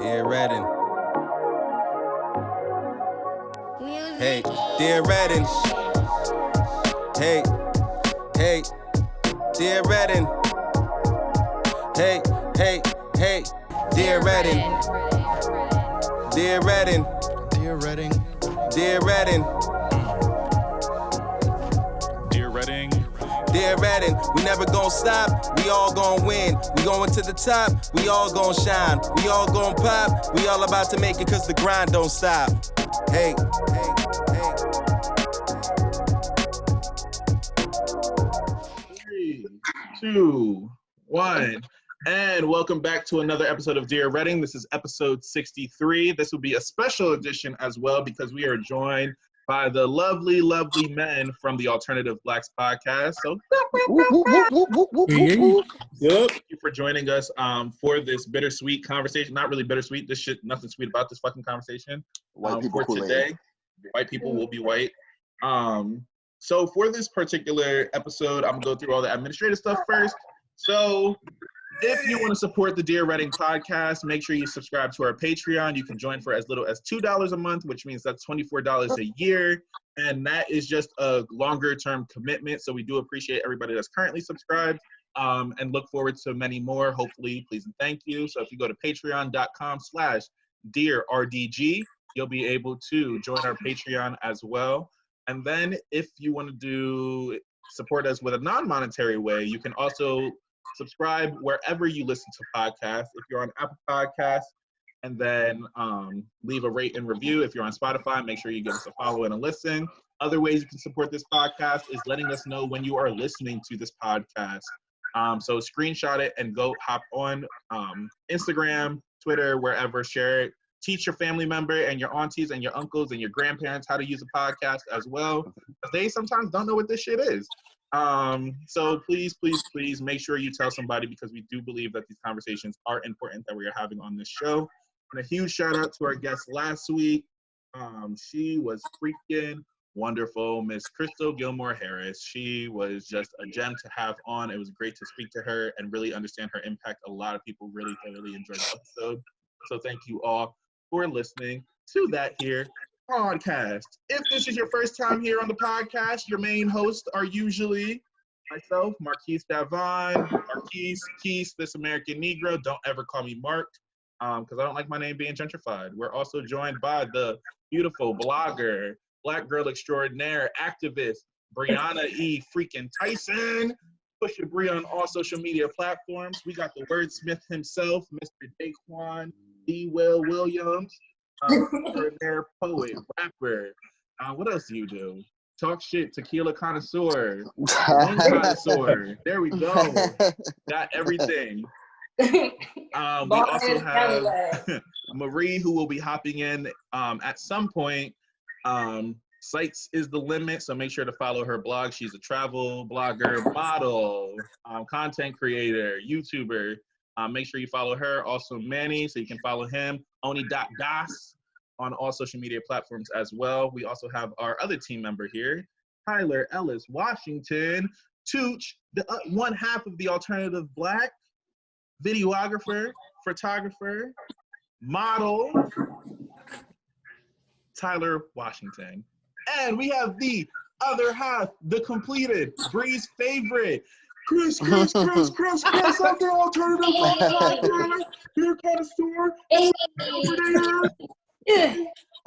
Dear Redden. Hey, dear Redden. Hey, hey, dear Redden. Hey, hey, hey, dear Redden. Dear Redden. Dear Redding. Dear Redden. Dear Redding. Dear Redden, we never gon' stop, we all gon' win. We going to the top, we all gon' shine. We all gon' pop, we all about to make it cause the grind don't stop. Hey, hey, hey. 3, 2, 1. And welcome back to another episode of Dear Redding. This is episode 63. This will be a special edition as well because we are joined by the lovely, lovely men from the Alternative Blacks podcast. So, thank you for joining us for this bittersweet conversation. Not really bittersweet. This shit, nothing sweet about this fucking conversation. White people for today, white people will be white. So for this particular episode, I'm gonna go through all the administrative stuff first. So if you want to support the Dear Redding podcast, make sure you subscribe to our Patreon. You can join for as little as $2 a month, which means that's $24 a year. And that is just a longer term commitment. So we do appreciate everybody that's currently subscribed and look forward to many more, hopefully, please and thank you. So if you go to patreon.com/DearRDG, you'll be able to join our Patreon as well. And then if you want to support us with a non-monetary way, you can also subscribe wherever you listen to podcasts. If you're on Apple Podcasts, and then leave a rate and review. If you're on Spotify, make sure you give us a follow and a listen. Other ways you can support this podcast is letting us know when you are listening to this podcast. So screenshot it and go hop on Instagram, Twitter, wherever, share it. Teach your family member and your aunties and your uncles and your grandparents how to use a podcast as well, because they sometimes don't know what this shit is. So please, please, please make sure you tell somebody, because we do believe that these conversations are important that we are having on this show. And a huge shout out to our guest last week. She was freaking wonderful, Miss Crystal Gilmore Harris. She was just a gem to have on. It was great to speak to her and really understand her impact. A lot of people really thoroughly enjoyed the episode. So thank you all for listening to that here podcast. If this is your first time here on the podcast, your main hosts are usually myself, Marquise Davon, Marquise, Keith, This American Negro. Don't ever call me Mark, because I don't like my name being gentrified. We're also joined by the beautiful blogger, Black girl extraordinaire, activist, Brianna E. freaking Tyson. Push your Bria on all social media platforms. We got the wordsmith himself, Mr. DayQuan Williams. Extraordinaire poet, rapper. What else do you do? Talk shit, tequila connoisseur, wine connoisseur. There we go. Got everything. We also have Marie, who will be hopping in at some point. Sykes is the limit, so make sure to follow her blog. She's a travel blogger, model, content creator, YouTuber. Make sure you follow her. Also Manny, so you can follow him. Oni.das on all social media platforms as well. We also have our other team member here, Tyler Ellis Washington, Tooch, the one half of the Alternative Black, videographer, photographer, model, Tyler Washington. And we have the other half, the completed, Bree's favorite, Chris of the Alternative Black, your connoisseur,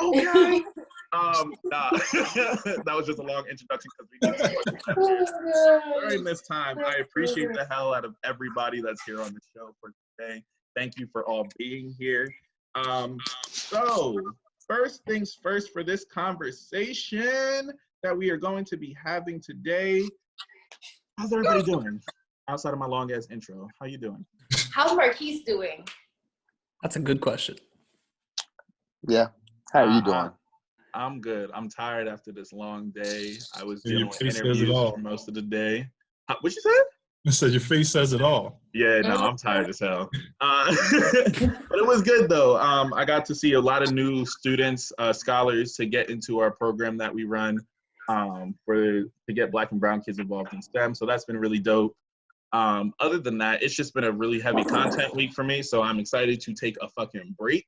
okay. That was just a long introduction because we need to during this time. I appreciate the hell out of everybody that's here on the show for today. Thank you for all being here. So first things first for this conversation that we are going to be having today. How's everybody doing? Outside of my long ass intro, how you doing? How's Marquise doing? That's a good question. Yeah. How are you doing? I'm good. I'm tired after this long day. I was dealing with interviews for most of the day. What you said? I said your face says it all. Yeah, no, I'm tired as hell. But it was good though. I got to see a lot of new students, scholars, to get into our program that we run to get Black and brown kids involved in STEM. So that's been really dope. Other than that, it's just been a really heavy content week for me, so I'm excited to take a fucking break.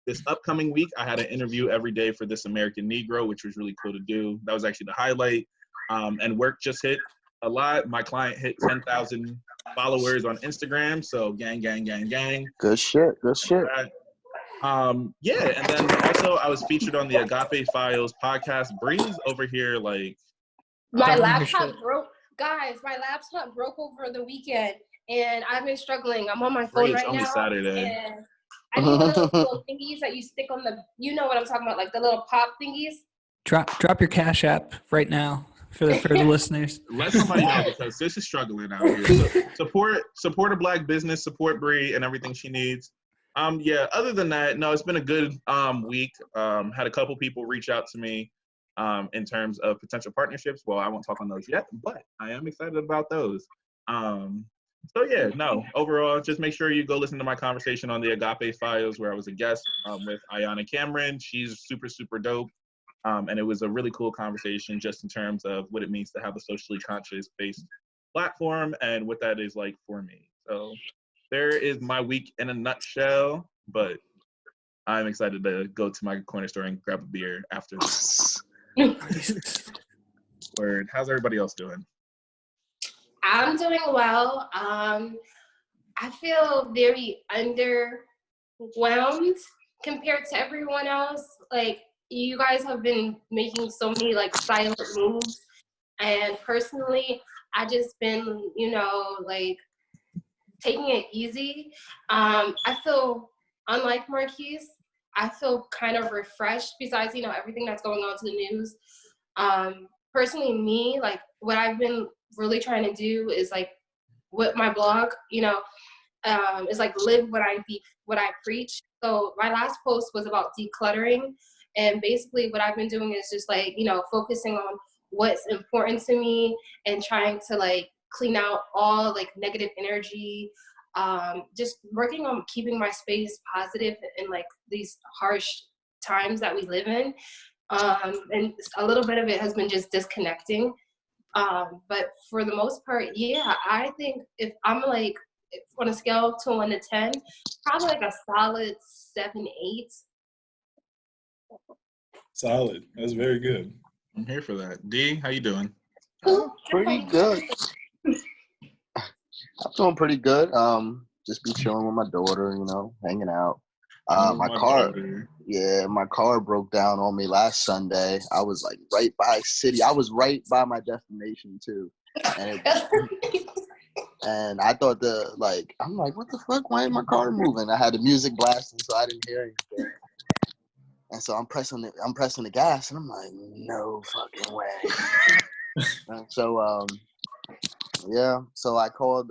This upcoming week, I had an interview every day for This American Negro, which was really cool to do. That was actually the highlight. And work just hit a lot. My client hit 10,000 followers on Instagram, so gang, gang, gang, gang. Good shit. Good shit. Yeah, and then also I was featured on the Agape Files podcast. Bree's over here like... My laptop broke. Guys, my laptop broke over the weekend, and I've been struggling. I'm on my phone right only now. Saturday. And I need one of those little thingies that you stick on the, you know what I'm talking about, like the little pop thingies. Drop your Cash App right now for the listeners. Let somebody know, because this is struggling out here. So support a Black business, support Bree and everything she needs. Yeah, other than that, no, it's been a good week. Had a couple people reach out to me in terms of potential partnerships. Well, I won't talk on those yet, but I am excited about those. So yeah, no, overall, just make sure you go listen to my conversation on the Agape Files, where I was a guest with Ayana Cameron. She's super, super dope. And it was a really cool conversation just in terms of what it means to have a socially conscious-based platform and what that is like for me. So there is my week in a nutshell, but I'm excited to go to my corner store and grab a beer after this. Word. How's everybody else doing? I'm doing well. I feel very underwhelmed compared to everyone else. Like, you guys have been making so many like silent moves, and personally, I just been, like taking it easy. I feel, unlike Marquise, I feel kind of refreshed besides, everything that's going on to the news. Personally, me, like what I've been really trying to do is like with my blog, is like live what I preach. So my last post was about decluttering. And basically what I've been doing is just like, focusing on what's important to me and trying to like clean out all like negative energy, just working on keeping my space positive in like these harsh times that we live in. And a little bit of it has been just disconnecting. But for the most part, yeah, I think if I'm like, on a scale to 1 to 10, probably like a solid 7, 8. Solid. That's very good. I'm here for that. D, how you doing? Pretty good. I'm doing pretty good. Just be chilling with my daughter, hanging out. My car broke down on me last Sunday. I was like right by city. I was right by my destination too. And I thought I'm like, what the fuck? Why ain't my car moving? I had the music blasting, so I didn't hear anything. And so I'm pressing the gas, and I'm like, no fucking way. And so, yeah. So I called,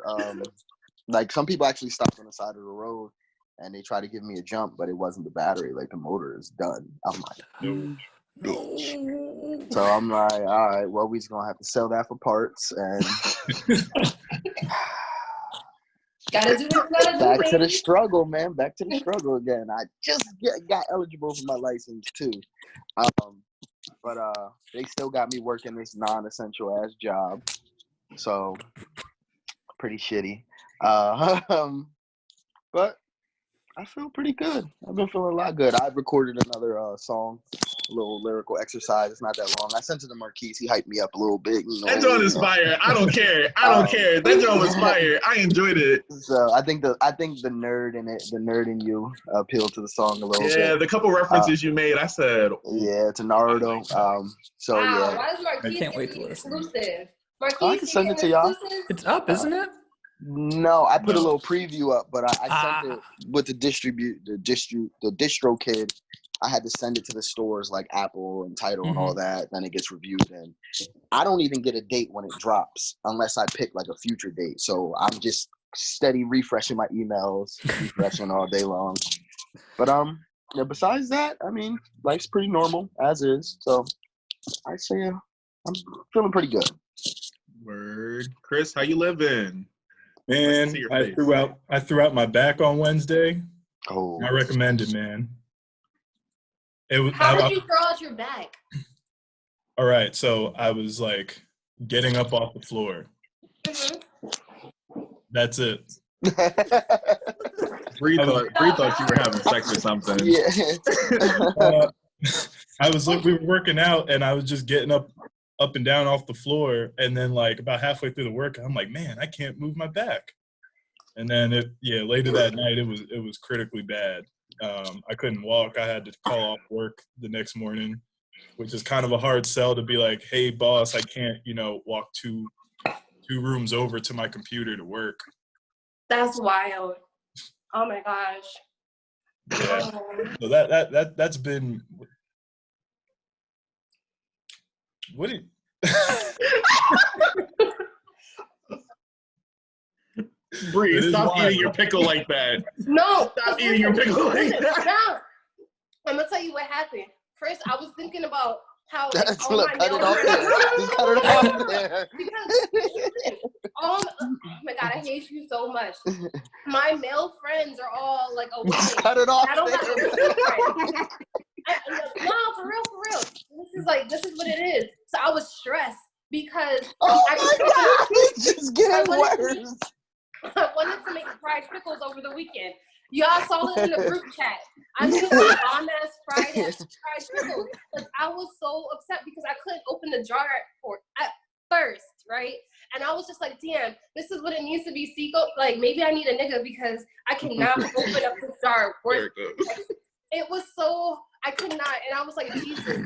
like some people actually stopped on the side of the road, and they tried to give me a jump, but it wasn't the battery. Like the motor is done. I'm like, bitch. So I'm like, all right, well, we're just gonna have to sell that for parts, and gotta do what you gotta do. Back to the struggle, man. Back to the struggle again. I just got eligible for my license too, but they still got me working this non-essential ass job, so pretty shitty. But I feel pretty good. I've been feeling a lot good. I've recorded another song, a little lyrical exercise. It's not that long. I sent it to Marquise. He hyped me up a little bit. That joint is fire. I don't care. That joint was fire. I enjoyed it. So I think the nerd in it, the nerd in you, appealed to the song a little bit. Yeah, the couple references you made, I said. Yeah, to Naruto. So wow, yeah. why does Marquise I can't wait to listen. exclusive? Marquise, I can send it to y'all. It's up, isn't it? No, I put a little preview up, but I sent it with the distro kid. I had to send it to the stores like Apple and Tidal and all that. Then it gets reviewed, and I don't even get a date when it drops unless I pick like a future date. So I'm just steady refreshing my emails, refreshing all day long. But yeah, besides that, I mean, life's pretty normal as is. So I say I'm feeling pretty good. Word, Chris, how you living? Man, I threw out my back on Wednesday. Oh, I recommend it, man. How did you throw out your back? All right, so I was like getting up off the floor, That's it. Bree thought you were having sex or something. Yeah. We were working out, and I was just getting up and down off the floor, and then like about halfway through the workout, I'm like, man, I can't move my back. And then later that night, it was critically bad. I couldn't walk. I had to call off work the next morning, which is kind of a hard sell to be like, hey, boss, I can't, walk two rooms over to my computer to work. That's wild. Oh my gosh. Yeah. So that's been. What did? Bree, stop eating your pickle like that. No. Stop eating your pickle like that. No. I'm gonna tell you what happened. First, I was thinking about how Cut it off there. Just cut it off there. Oh my God, I hate you so much. My male friends are all like away. Just cut it off I don't have there. no, for real. This is what it is. So I was stressed because Oh my God, it's just getting worse. I wanted to make fried pickles over the weekend. Y'all saw it in the group chat. I made bomb-ass fried pickles. Like, I was so upset because I couldn't open the jar at first, right? And I was just like, damn, this is what it needs to be, Seco. Like, maybe I need a nigga because I cannot open up this jar. It was so, I could not. And I was like, Jesus,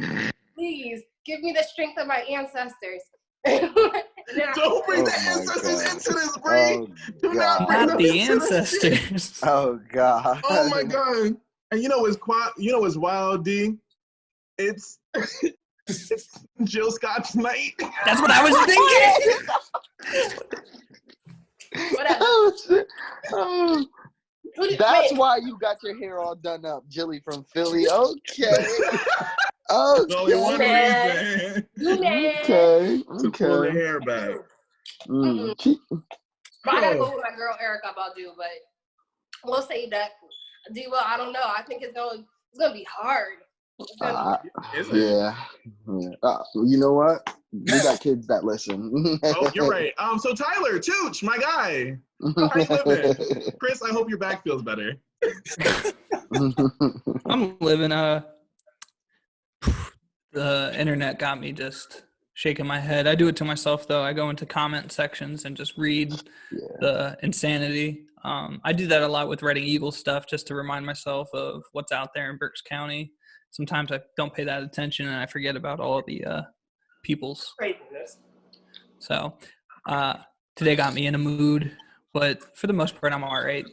please give me the strength of my ancestors. Don't bring the ancestors into this, Bree. Oh, God. Not the ancestors. Oh, God. Oh my God. And you know what's wild, D? It's Jill Scott's night. That's what I was thinking. Whatever. Oh, shit. Oh. That's why you got your hair all done up, Jilly from Philly. Okay. Only one reason. Okay. To pull the hair back. Mm. But I gotta go with my girl Erica about Dude, but we'll say that. D-Well, I don't know. I think it's gonna be hard. Yeah. You know what? We got kids that listen. Oh, you're right. So Tyler, Tooch, my guy. How you living? Chris, I hope your back feels better. I'm living. The internet got me just shaking my head. I do it to myself though. I go into comment sections and just read the insanity. I do that a lot with writing Eagle stuff just to remind myself of what's out there in Berks County. Sometimes I don't pay that attention and I forget about all the peoples. So today got me in a mood, but for the most part, I'm all right.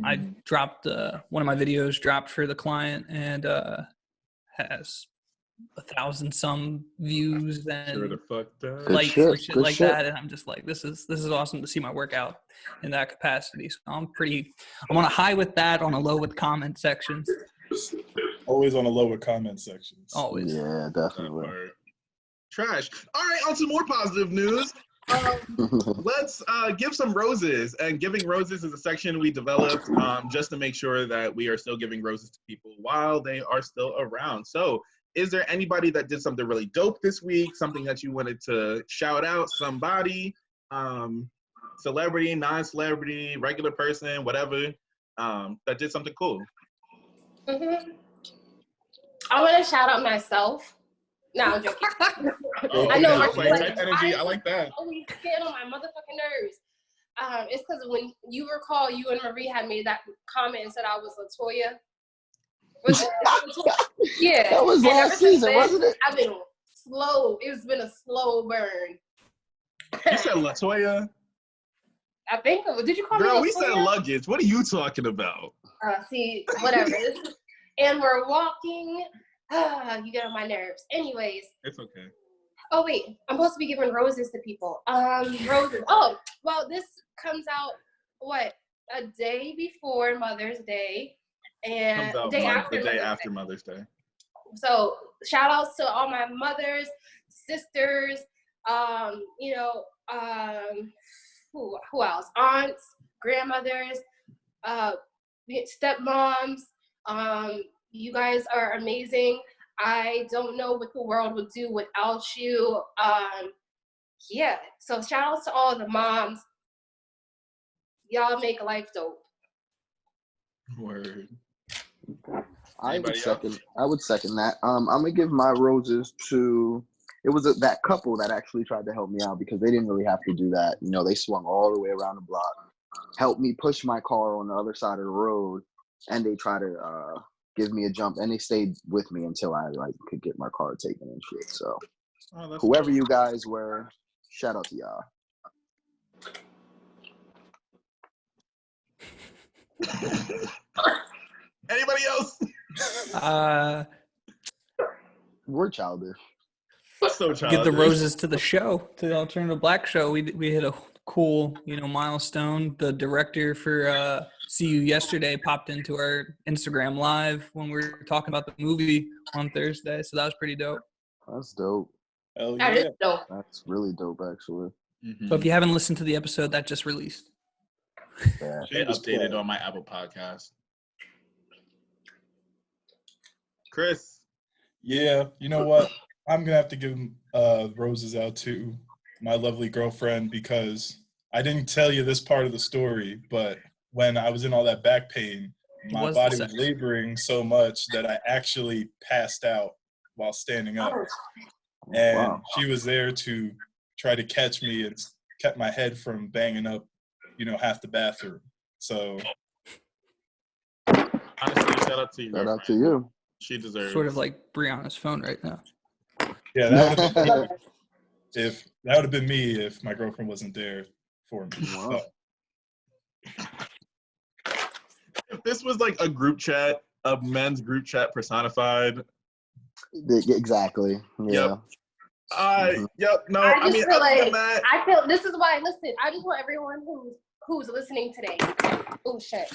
I dropped one of my videos dropped for the client and has 1,000 some views and likes and shit like that, and I'm just like, this is awesome to see my work out in that capacity. So I'm on a high with that, on a low with comment sections. Always on a low with comment sections. Always. Yeah, definitely. Trash. All right, on to more positive news. Let's give some roses. And giving roses is a section we developed just to make sure that we are still giving roses to people while they are still around. So is there anybody that did something really dope this week, something that you wanted to shout out, somebody, celebrity, non-celebrity, regular person, whatever, that did something cool? Mm-hmm. I want to shout out myself. No, I'm joking. I know. Type energy. I like that. I always get on my motherfucking nerves. It's because when you recall, you and Marie had made that comment and said I was LaToya. Yeah. That was last season, wasn't it? I've been slow. It's been a slow burn. You said LaToya? I think. Did you call me LaToya? Girl, we said luggage. What are you talking about? See, whatever. And we're walking. You get on my nerves. Anyways. It's okay. Oh, wait. I'm supposed to be giving roses to people. Roses. Oh, well, this comes out, a day before Mother's Day. And comes out the day after Mother's Day. So shout outs to all my mothers, sisters, who else? Aunts, grandmothers, stepmoms. You guys are amazing. I don't know what the world would do without you. So shout outs to all the moms. Y'all make life dope. Word. I would Anybody second that. I'm gonna give my roses to that couple that actually tried to help me out because they didn't really have to do that. You know, they swung all the way around the block, helped me push my car on the other side of the road, and they tried to give me a jump, and they stayed with me until I could get my car taken and shit. So whoever you guys were, shout out to y'all. Anybody else? We're childish. So childish. Give the roses to the show, to the Alternative Black Show. We hit a cool, milestone. The director for See You Yesterday popped into our Instagram live when we were talking about the movie on Thursday, so that was pretty dope. That's dope. Hell That yeah. is dope. That's really dope, actually. Mm-hmm. So if you haven't listened to the episode that just released, Yeah. They updated on my Apple Podcast. Chris. Yeah, you know what? I'm going to have to give roses out to my lovely girlfriend because I didn't tell you this part of the story, but when I was in all that back pain, my body was laboring so much that I actually passed out while standing up. And she was there to try to catch me and kept my head from banging up, half the bathroom. So honestly, shout out to you. Shout out to you. She deserves sort of like Brianna's phone right now. Yeah, that would have been me if my girlfriend wasn't there for me. Wow. If this was like a group chat, a men's group chat personified. Exactly. Yeah. Yep. No, I just feel like that, I feel this is why. Listen, I just want everyone who's listening today. Oh shit!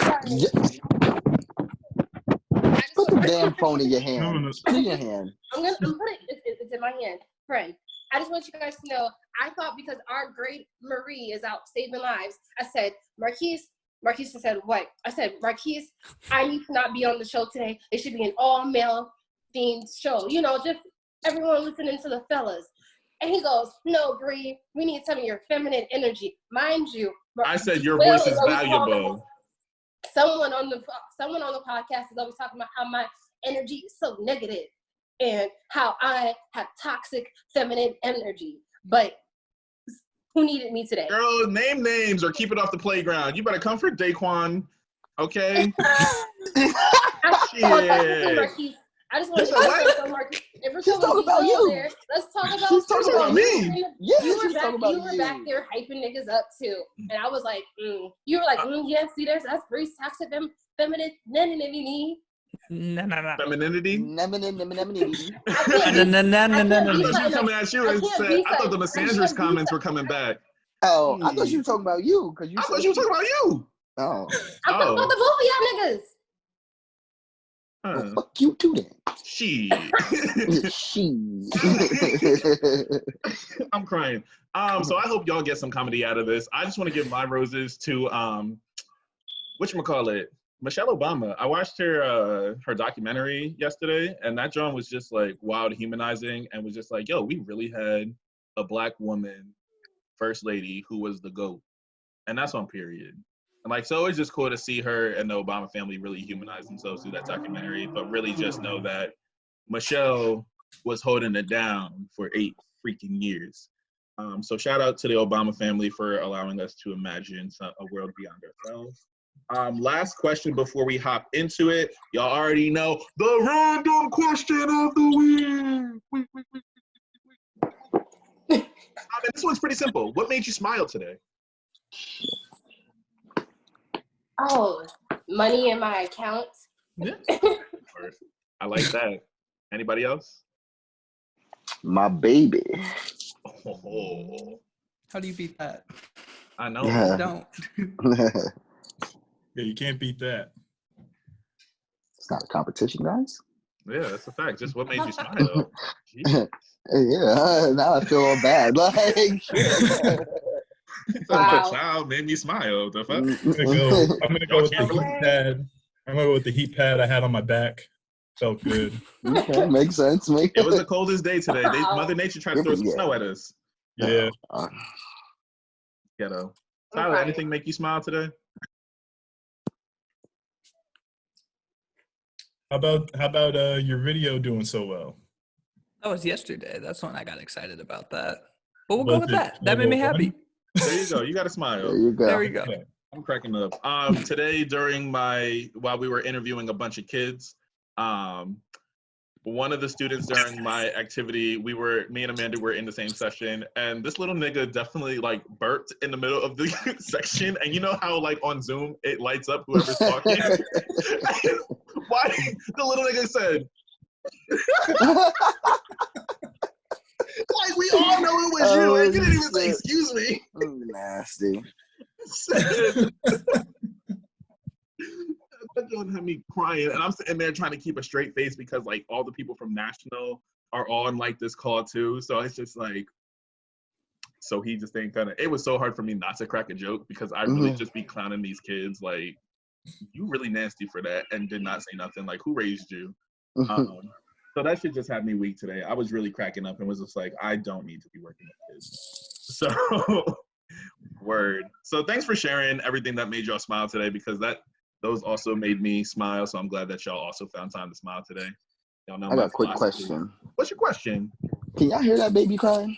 Put the damn phone in your hand. In your hand. I'm put it. It's in my hand, friend. I just want you guys to know. I thought because our great Marie is out saving lives, I said, Marquise said, what? I said, Marquise, I need to not be on the show today. It should be an all-male themed show. Just everyone listening to the fellas. And he goes, no, Bree, we need some of your feminine energy. Mind you. I said your voice is valuable. Someone on the podcast is always talking about how my energy is so negative and how I have toxic feminine energy. But who needed me today? Girl, name names or keep it off the playground. You better come for DayQuan, okay? I just want to say, Marquise, if we're talking about you, there, let's talk about she's talking about me. Yeah, you were back there hyping niggas up too, and I was like, you were like, yeah, see, that's Bree's toxic femininity. Femininity? Femininity. I thought she was coming at you and said, I thought the Misandrous comments were coming back. Oh, I thought you were talking about you. I thought you were talking about you. Oh. I'm talking about the both of y'all niggas. Well, fuck you too then. She. I'm crying. So I hope y'all get some comedy out of this. I just want to give my roses to whatchamacallit, Michelle Obama. I watched her documentary yesterday, and that John was just like wild humanizing and was just like, yo, we really had a Black woman first lady who was the GOAT. And that's on period. And so it's just cool to see her and the Obama family really humanize themselves through that documentary, but really just know that Michelle was holding it down for 8 freaking years. So shout out to the Obama family for allowing us to imagine a world beyond ourselves. Last question before we hop into it. Y'all already know the random question of the week. This one's pretty simple. What made you smile today? Oh, money in my account. Yeah. I like that. Anybody else? My baby. Oh. How do you beat that? I know. Yeah. Don't. Yeah, you can't beat that. It's not a competition, guys. Yeah, that's a fact. Just what made you smile? Yeah, now I feel all bad. Wow. Child made me smile. The fuck? I'm gonna go with the heat pad. I'm gonna go with the heat pad I had on my back. Felt good. Okay, makes sense. It was the coldest day today. Mother Nature tried to throw some snow at us. Yeah. Ghetto. Tyler, anything make you smile today? How about your video doing so well? That was yesterday. That's when I got excited about that. But we'll Was go with it that. That made me happy. There you go. You got to smile. There you go. There we go. Okay. I'm cracking up. Today while we were interviewing a bunch of kids, one of the students during my activity, me and Amanda were in the same session, and this little nigga definitely like burped in the middle of the section. And you know how like on Zoom it lights up whoever's talking. Why the little nigga said, like we all know it was you, and you didn't even say excuse me. Nasty. That don't have me crying, and I'm sitting there trying to keep a straight face because like all the people from National are on like this call too. So it's just like, so he just ain't gonna. It was so hard for me not to crack a joke because I really just be clowning these kids like, you really nasty for that, and did not say nothing. Like, who raised you? So that shit just had me weak today. I was really cracking up and was just like, I don't need to be working with kids. So, word. So thanks for sharing everything that made y'all smile today, because those also made me smile. So I'm glad that y'all also found time to smile today. Y'all know I got a quick question. What's your question? Can y'all hear that baby crying?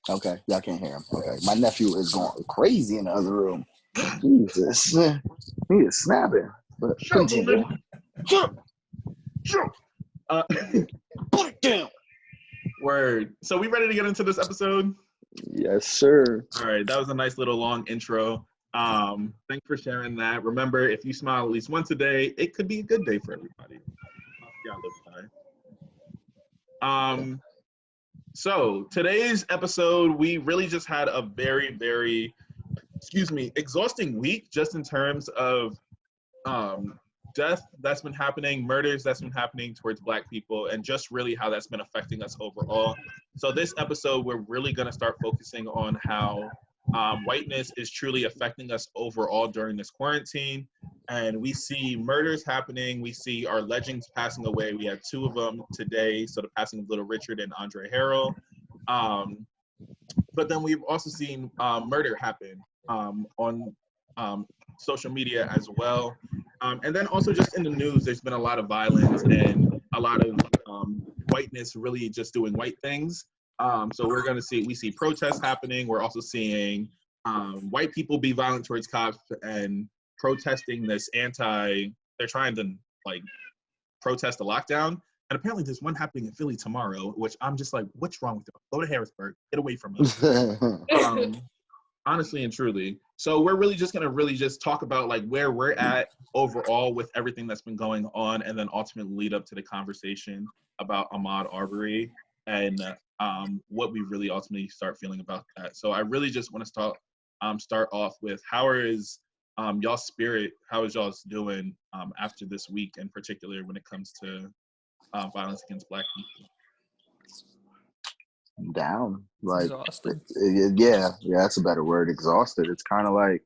Okay, y'all can't hear him. Okay, my nephew is going crazy in the other room. Jesus, he is snapping. But continue. Sure. Put it down. Word. So we ready to get into this episode? Yes, sir. All right, that was a nice little long intro. Thanks for sharing that. Remember, if you smile at least once a day, it could be a good day for everybody. So today's episode, we really just had a very, very, exhausting week, just in terms of death that's been happening, murders that's been happening towards Black people, and just really how that's been affecting us overall. So this episode, we're really going to start focusing on how whiteness is truly affecting us overall during this quarantine. And we see murders happening. We see our legends passing away. We had 2 of them today. So the passing of Little Richard and Andre Harrell. But then we've also seen murder happen on social media as well. And then also just in the news, there's been a lot of violence and a lot of whiteness really just doing white things. So we see protests happening. We're also seeing white people be violent towards cops and protesting this they're trying to like protest the lockdown. And apparently there's one happening in Philly tomorrow, which I'm just like, what's wrong with them? Go to Harrisburg, get away from us. Honestly and truly. So we're really just gonna talk about like where we're at overall with everything that's been going on, and then ultimately lead up to the conversation about Ahmaud Arbery and what we really ultimately start feeling about that. So I really just want to start off with how is y'all's spirit, how is y'all's doing after this week, in particular when it comes to violence against Black people? Down, like Exhausted. Yeah, that's a better word. Exhausted. It's kind of like,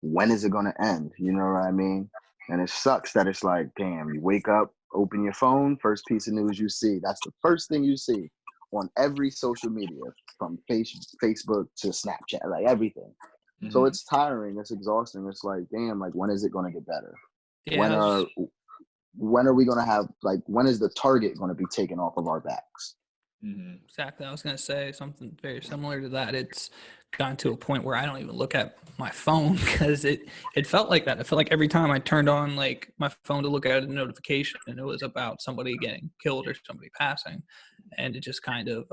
when is it gonna end? You know what I mean? And it sucks that it's like, damn, you wake up, open your phone, first piece of news you see. That's the first thing you see on every social media, from Facebook to Snapchat, like everything. Mm-hmm. So it's tiring. It's exhausting. It's like, damn, like when is it gonna get better? Yeah. When are we gonna have, like, when is the target gonna be taken off of our backs? Mm-hmm. Exactly. I was going to say something very similar to that. It's gotten to a point where I don't even look at my phone because it felt like that. I felt like every time I turned on like my phone to look at a notification, and it was about somebody getting killed or somebody passing. And it just kind of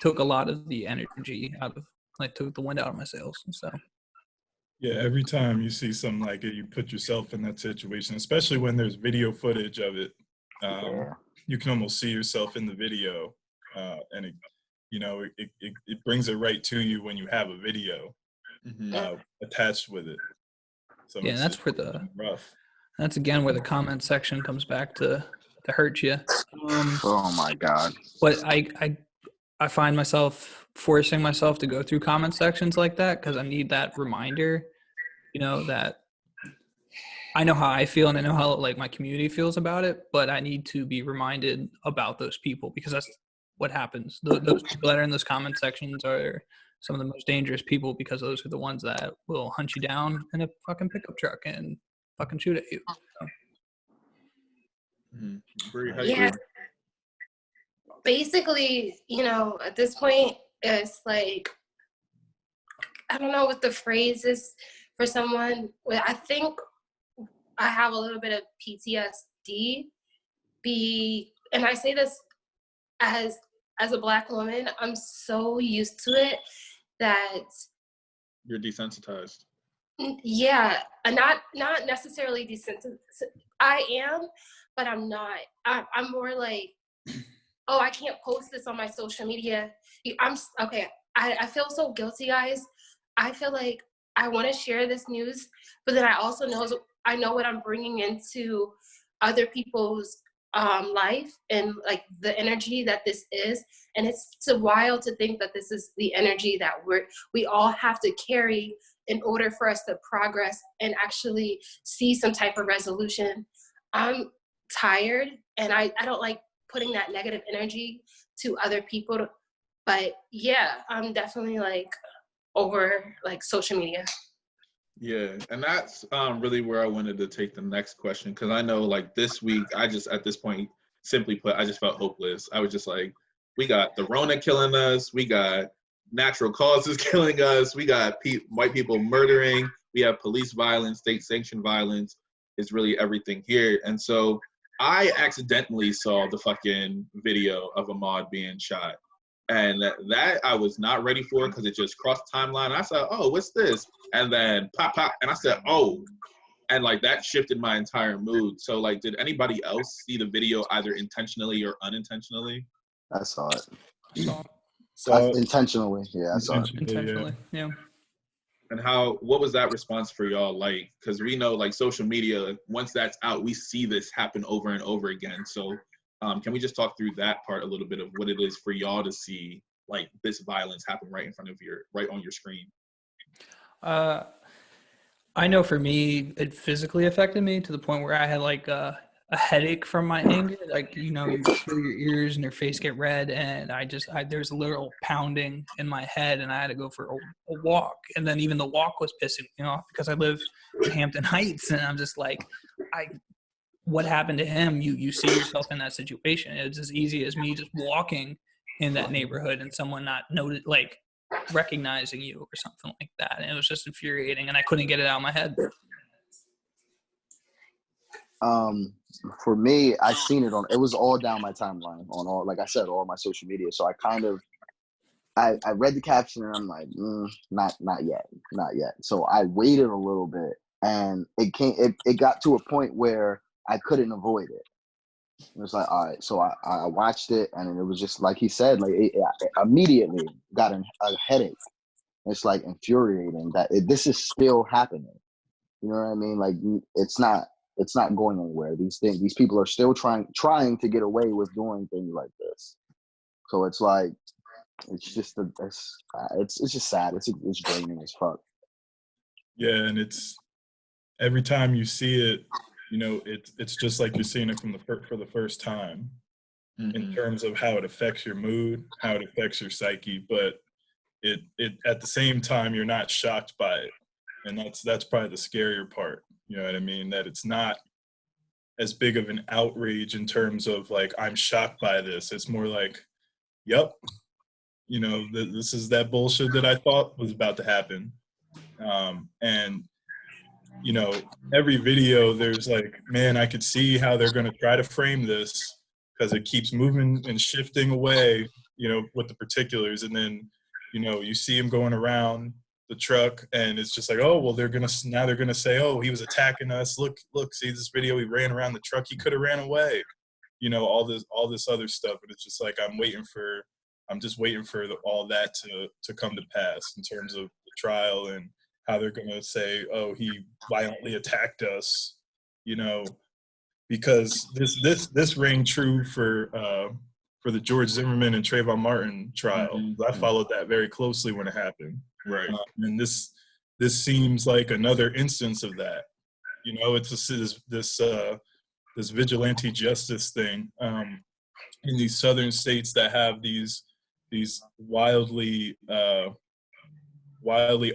took a lot of the energy out of, like, took the wind out of my sails and stuff. Yeah, every time you see something like it, you put yourself in that situation, especially when there's video footage of it. You can almost see yourself in the video, and it brings it right to you when you have a video attached with it. So yeah, that's where that's again where the comment section comes back to hurt you. Oh my God! But I find myself forcing myself to go through comment sections like that because I need that reminder, that I know how I feel and I know how like my community feels about it, but I need to be reminded about those people because that's what happens. Those people that are in those comment sections are some of the most dangerous people because those are the ones that will hunt you down in a fucking pickup truck and fucking shoot at you. So. Bree, how Yeah. you? Basically, at this point, it's like, I don't know what the phrase is for someone. I think I have a little bit of PTSD. And I say this as a Black woman, I'm so used to it that You're desensitized. yeah, not necessarily desensitized. I am, but I'm not. I'm more like, oh, I can't post this on my social media. Okay. I feel so guilty, guys. I feel like I want to share this news, but then I also know what I'm bringing into other people's life and like the energy that this is. And it's so wild to think that this is the energy that we all have to carry in order for us to progress and actually see some type of resolution. I'm tired, and I don't like putting that negative energy to other people. But yeah, I'm definitely like over like social media. Yeah, and that's really where I wanted to take the next question, because I know like this week, I just at this point, simply put, I just felt hopeless. I was just like, we got the Rona killing us, we got natural causes killing us, we got white people murdering, we have police violence, state sanctioned violence. Is really everything here. And so I accidentally saw the fucking video of Ahmaud being shot. And that I was not ready for, because it just crossed timeline. I said, oh, what's this? And then pop, pop. And I said, oh. And like that shifted my entire mood. So like, did anybody else see the video either intentionally or unintentionally? I saw it. So Intentionally, yeah, I saw it. Intentionally, yeah. And what was that response for y'all like? Because we know like social media, once that's out, we see this happen over and over again. So can we just talk through that part a little bit of what it is for y'all to see like this violence happen right on your screen? I know for me, it physically affected me to the point where I had like a headache from my anger. Like, you feel your ears and your face get red, and there's a little pounding in my head, and I had to go for a walk. And then even the walk was pissing me off because I live in Hampton Heights, and I'm just like, what happened to him? You see yourself in that situation. It's as easy as me just walking in that neighborhood and someone not recognizing you or something like that. And it was just infuriating, and I couldn't get it out of my head. For me, I seen it was all down my timeline on all, like I said, all my social media. So I read the caption and I'm like, not yet. So I waited a little bit, and it got to a point where I couldn't avoid it. It was like, all right, so I watched it, and it was just like he said, like it immediately got a headache. It's like infuriating that this is still happening. You know what I mean? Like it's not going anywhere. These people are still trying to get away with doing things like this. So it's like, it's just sad. It's draining as fuck. yeah, and it's every time you see it, it's just like you're seeing it for the first time, in terms of how it affects your mood, how it affects your psyche. But it at the same time, you're not shocked by it, and that's probably the scarier part. You know what I mean? That it's not as big of an outrage in terms of like, I'm shocked by this. It's more like, yep, this is that bullshit that I thought was about to happen. And every video, there's like, man, I could see how they're going to try to frame this, because it keeps moving and shifting away, with the particulars. And then, you see him going around the truck, and it's just like, oh, well, they're going to say, oh, he was attacking us. Look, see this video, he ran around the truck, he could have ran away, all this other stuff. And it's just like, I'm just waiting for all that to come to pass in terms of the trial, and how they're going to say, oh, he violently attacked us, because this rang true for the George Zimmerman and Trayvon Martin trial. I followed that very closely when it happened. Right. And this seems like another instance of that. It's this vigilante justice thing in these southern states that have these wildly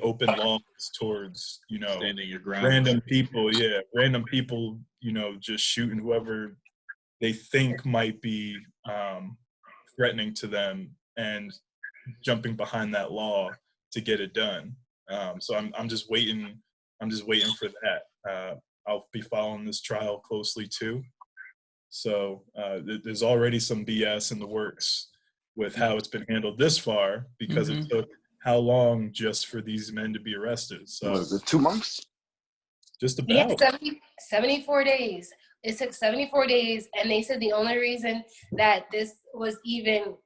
open laws towards standing your ground. random people, just shooting whoever they think might be threatening to them and jumping behind that law to get it done. So I'm just waiting. I'm just waiting for that. I'll be following this trial closely too. So there's already some BS in the works with how it's been handled this far, because it took how long just for these men to be arrested? So was it 2 months? Just about. Yeah, 74 days. It took 74 days, and they said the only reason that this was even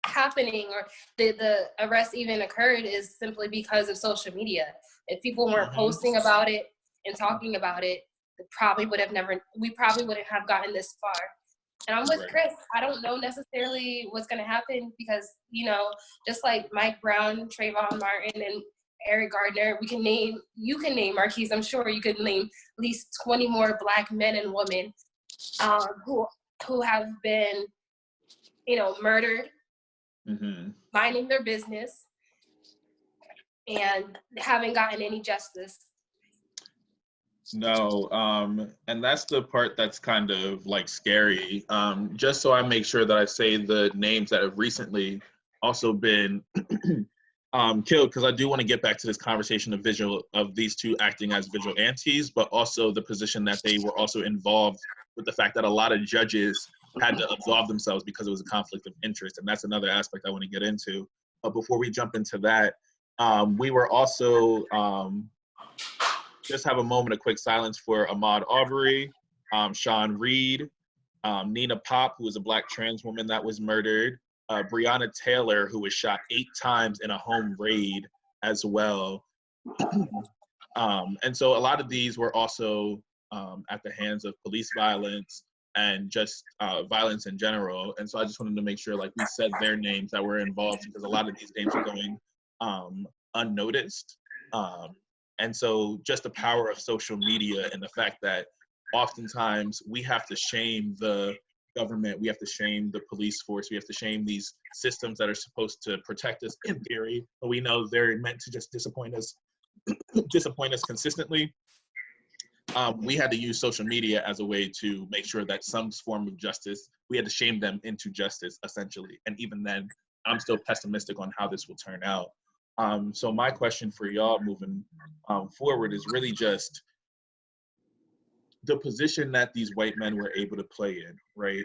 happening, or the arrest even occurred, is simply because of social media. If people weren't posting about it and talking about it, we probably wouldn't have gotten this far. And I'm with Chris. I don't know necessarily what's going to happen because, just like Mike Brown, Trayvon Martin, and Eric Gardner, you can name, Marquise, I'm sure you could name at least 20 more Black men and women who have been, murdered, minding their business, and haven't gotten any justice. No, and that's the part that's kind of like scary. Just so I make sure that I say the names that have recently also been killed, because I do want to get back to this conversation of these two acting as vigilantes, but also the position that they were also involved with the fact that a lot of judges had to absolve themselves because it was a conflict of interest, and that's another aspect I want to get into. But before we jump into that, we were also just have a moment of quick silence for Ahmaud Arbery, Sean Reed, Nina Pop, who was a Black trans woman that was murdered, Brianna Taylor, who was shot 8 times in a home raid as well. And so a lot of these were also at the hands of police violence and just violence in general. And so I just wanted to make sure like we said their names that were involved, because a lot of these names are going unnoticed. And so just the power of social media and the fact that oftentimes we have to shame the government, we have to shame the police force, we have to shame these systems that are supposed to protect us in theory, but we know they're meant to just disappoint us consistently. We had to use social media as a way to make sure that some form of justice, we had to shame them into justice essentially. And even then, I'm still pessimistic on how this will turn out. So my question for y'all moving forward is really just the position that these white men were able to play in, right?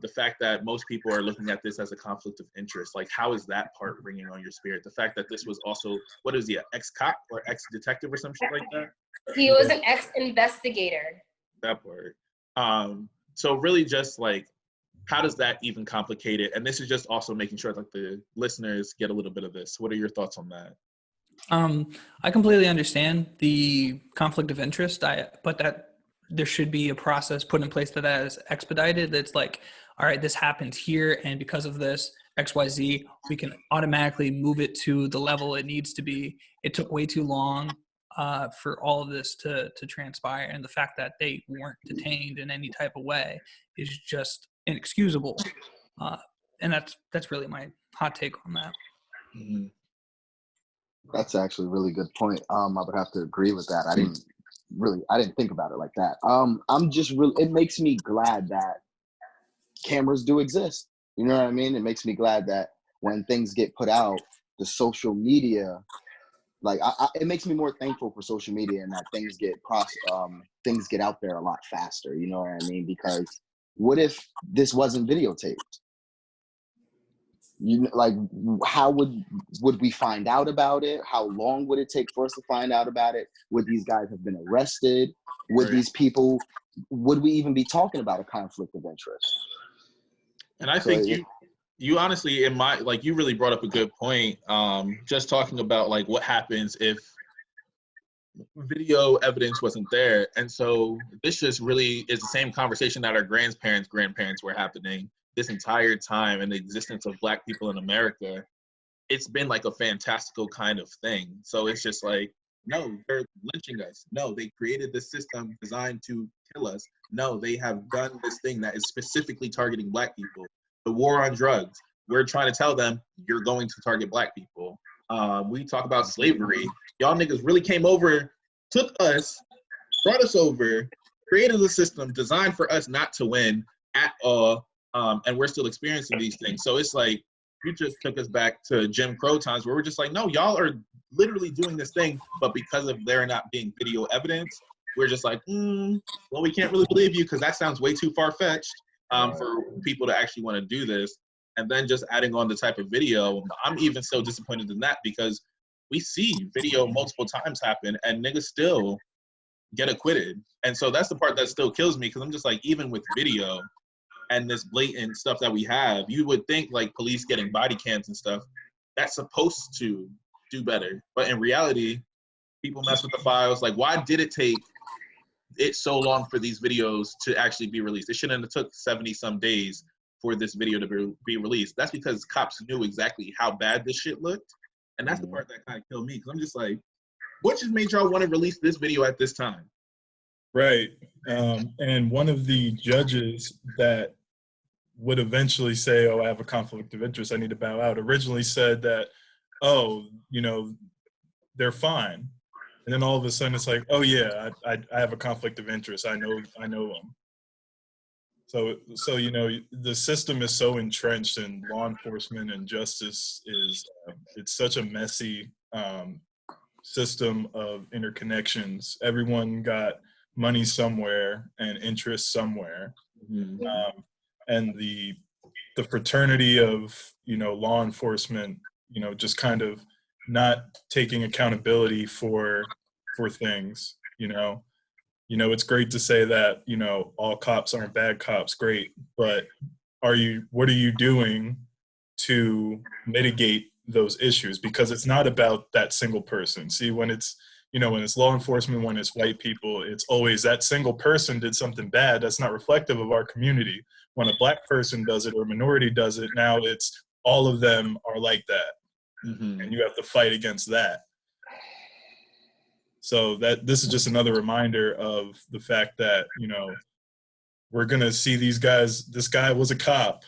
The fact that most people are looking at this as a conflict of interest, like how is that part ringing on your spirit? The fact that this was also, what is he, an ex-cop or ex-detective or some shit like that? He was an ex-investigator. That part. So really just like, how does that even complicate it? And this is just also making sure that the listeners get a little bit of this. What are your thoughts on that? I completely understand the conflict of interest, but that there should be a process put in place that is expedited. That's like, all right, this happened here, and because of this XYZ, we can automatically move it to the level it needs to be. It took way too long for all of this to transpire, and the fact that they weren't detained in any type of way is just inexcusable. And that's really my hot take on that. Mm-hmm. That's actually a really good point. I would have to agree with that. I didn't think about it like that. It makes me glad that cameras do exist. You know what I mean? It makes me glad that when things get put out, the social media, it makes me more thankful for social media and that things get out there a lot faster. You know what I mean? Because what if this wasn't videotaped? How would we find out about it? How long would it take for us to find out about it? Would these guys have been arrested? Would these people, would we even be talking about a conflict of interest? And I think you honestly, you really brought up a good point. Just talking about like what happens if video evidence wasn't there. And so this just really is the same conversation that our grandparents were happening this entire time in the existence of Black people in America. It's been like a fantastical kind of thing. So it's just like, no, they're lynching us. No, they created this system designed to kill us. No, they have done this thing that is specifically targeting Black people. The war on drugs, we're trying to tell them, you're going to target Black people. We talk about slavery. Y'all niggas really came over, took us, brought us over, created a system designed for us not to win at all, and we're still experiencing these things. So it's like, you just took us back to Jim Crow times where we're just like, no, y'all are literally doing this thing, but because of there not being video evidence, we're just like, well, we can't really believe you because that sounds way too far-fetched for people to actually want to do this. And then just adding on the type of video, I'm even so disappointed in that because we see video multiple times happen and niggas still get acquitted. And so that's the part that still kills me because I'm just like, even with video and this blatant stuff that we have, you would think like police getting body cams and stuff, that's supposed to do better. But in reality, people mess with the files. Like, why did it take it so long for these videos to actually be released? It shouldn't have took 70 some days for this video to be released. That's because cops knew exactly how bad this shit looked. And that's the part that kind of killed me. Because I'm just like, what just made y'all want to release this video at this time? Right. And one of the judges that would eventually say, oh, I have a conflict of interest, I need to bow out, originally said that, oh, you know, they're fine. And then all of a sudden it's like, oh yeah, I have a conflict of interest. I know them. So you know, the system is so entrenched in law enforcement and justice is it's such a messy system of interconnections. Everyone got money somewhere and interest somewhere. And the fraternity of, you know, law enforcement, you know, just kind of not taking accountability for things, you know. You know, it's great to say that, you know, all cops aren't bad cops, great, but what are you doing to mitigate those issues? Because it's not about that single person. See, when it's, you know, when it's law enforcement, when it's white people, it's always that single person did something bad that's not reflective of our community. When a black person does it or a minority does it, now it's all of them are like that. And you have to fight against that. So that this is just another reminder of the fact that, you know, we're going to see these guys, this guy was a cop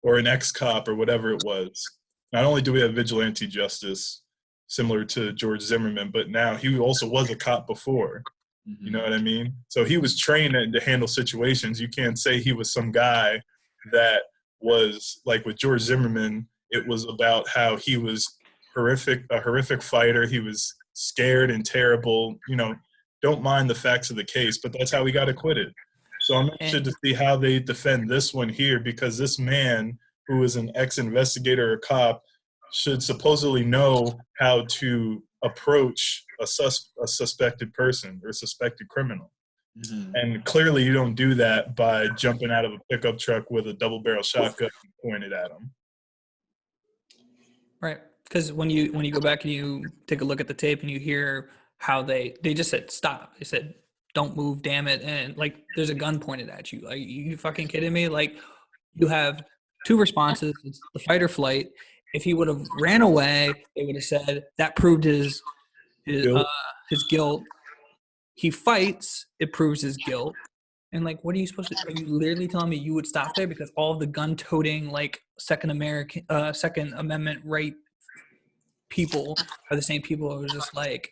or an ex-cop or whatever it was. Not only do we have vigilante justice similar to George Zimmerman, but now he also was a cop before. You know what I mean? So he was trained to handle situations. You can't say he was some guy that was like with George Zimmerman. It was about how he was a horrific fighter. He was scared and terrible. You know, don't mind the facts of the case, but that's how he got acquitted. So I'm interested to see how they defend this one here, because this man who is an ex-investigator or cop should supposedly know how to approach a suspected person or suspected criminal. And clearly you don't do that by jumping out of a pickup truck with a double-barrel shotgun pointed at him. Right. Because when you go back and you take a look at the tape and you hear how they just said stop. They said don't move, damn it, and like there's a gun pointed at you. Like, you fucking kidding me? Like, you have two responses: it's the fight or flight. If he would have ran away, they would have said that proved his guilt. He fights, it proves his guilt. And like, what are you supposed to? Are you literally telling me you would stop there because all of the gun-toting, like Second Amendment right people are the same people who are just like,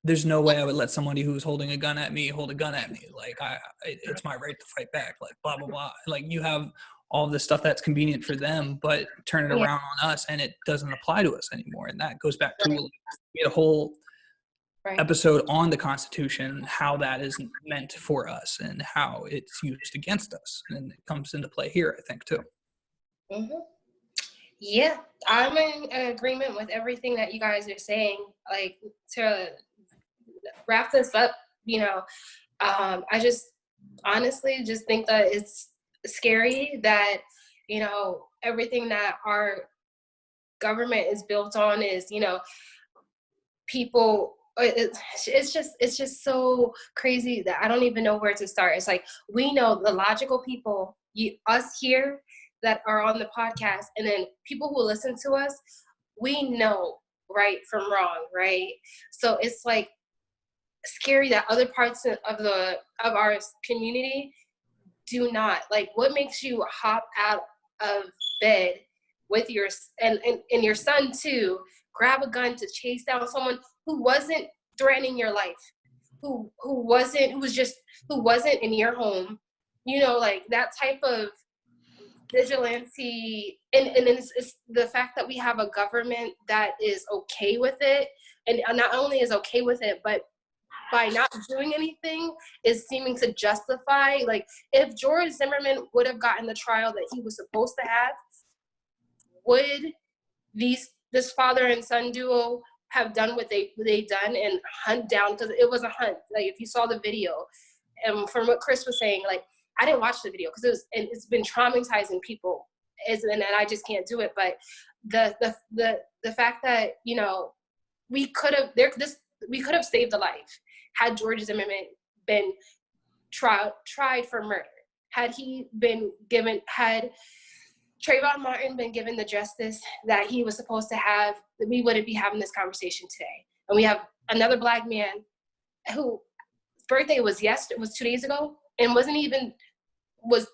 there's no way I would let somebody who's holding a gun at me hold a gun at me. Like, it's my right to fight back. Like, blah blah blah. Like, you have all of this stuff that's convenient for them, but turn it around on us, and it doesn't apply to us anymore. And that goes back to we had a whole episode on the Constitution, how that is meant for us and how it's used against us, and it comes into play here, I think, too. Yeah, I'm in agreement with everything that you guys are saying. Like, to wrap this up, you know, I just honestly just think that it's scary that, you know, everything that our government is built on is, you know, people. It's just so crazy that I don't even know where to start. It's like, we know the logical people, us here that are on the podcast, and then people who listen to us, we know right from wrong, right? So it's like scary that other parts of our community do not. Like, what makes you hop out of bed with your and your son too, grab a gun to chase down someone who wasn't threatening your life, who wasn't in your home, you know, like that type of vigilante, and it's the fact that we have a government that is okay with it, and not only is okay with it, but by not doing anything is seeming to justify, like, if George Zimmerman would have gotten the trial that he was supposed to have, would this father and son duo have done what they done and hunt down, because it was a hunt. Like, if you saw the video, and from what Chris was saying, like, I didn't watch the video because it's been traumatizing people, and I just can't do it. But the fact that, you know, we could have saved the life had George Zimmerman been tried for murder. Had Trayvon Martin been given the justice that he was supposed to have, we wouldn't be having this conversation today. And we have another Black man whose birthday was 2 days ago, and was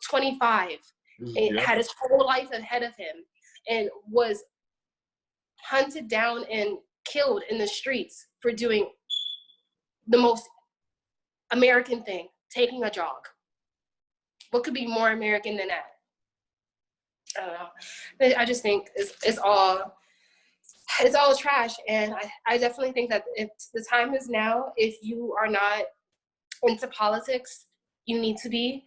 25, and had his whole life ahead of him, and was hunted down and killed in the streets for doing the most American thing, taking a jog. What could be more American than that? I don't know. I just think it's all trash, and I definitely think that the time is now. If you are not into politics, you need to be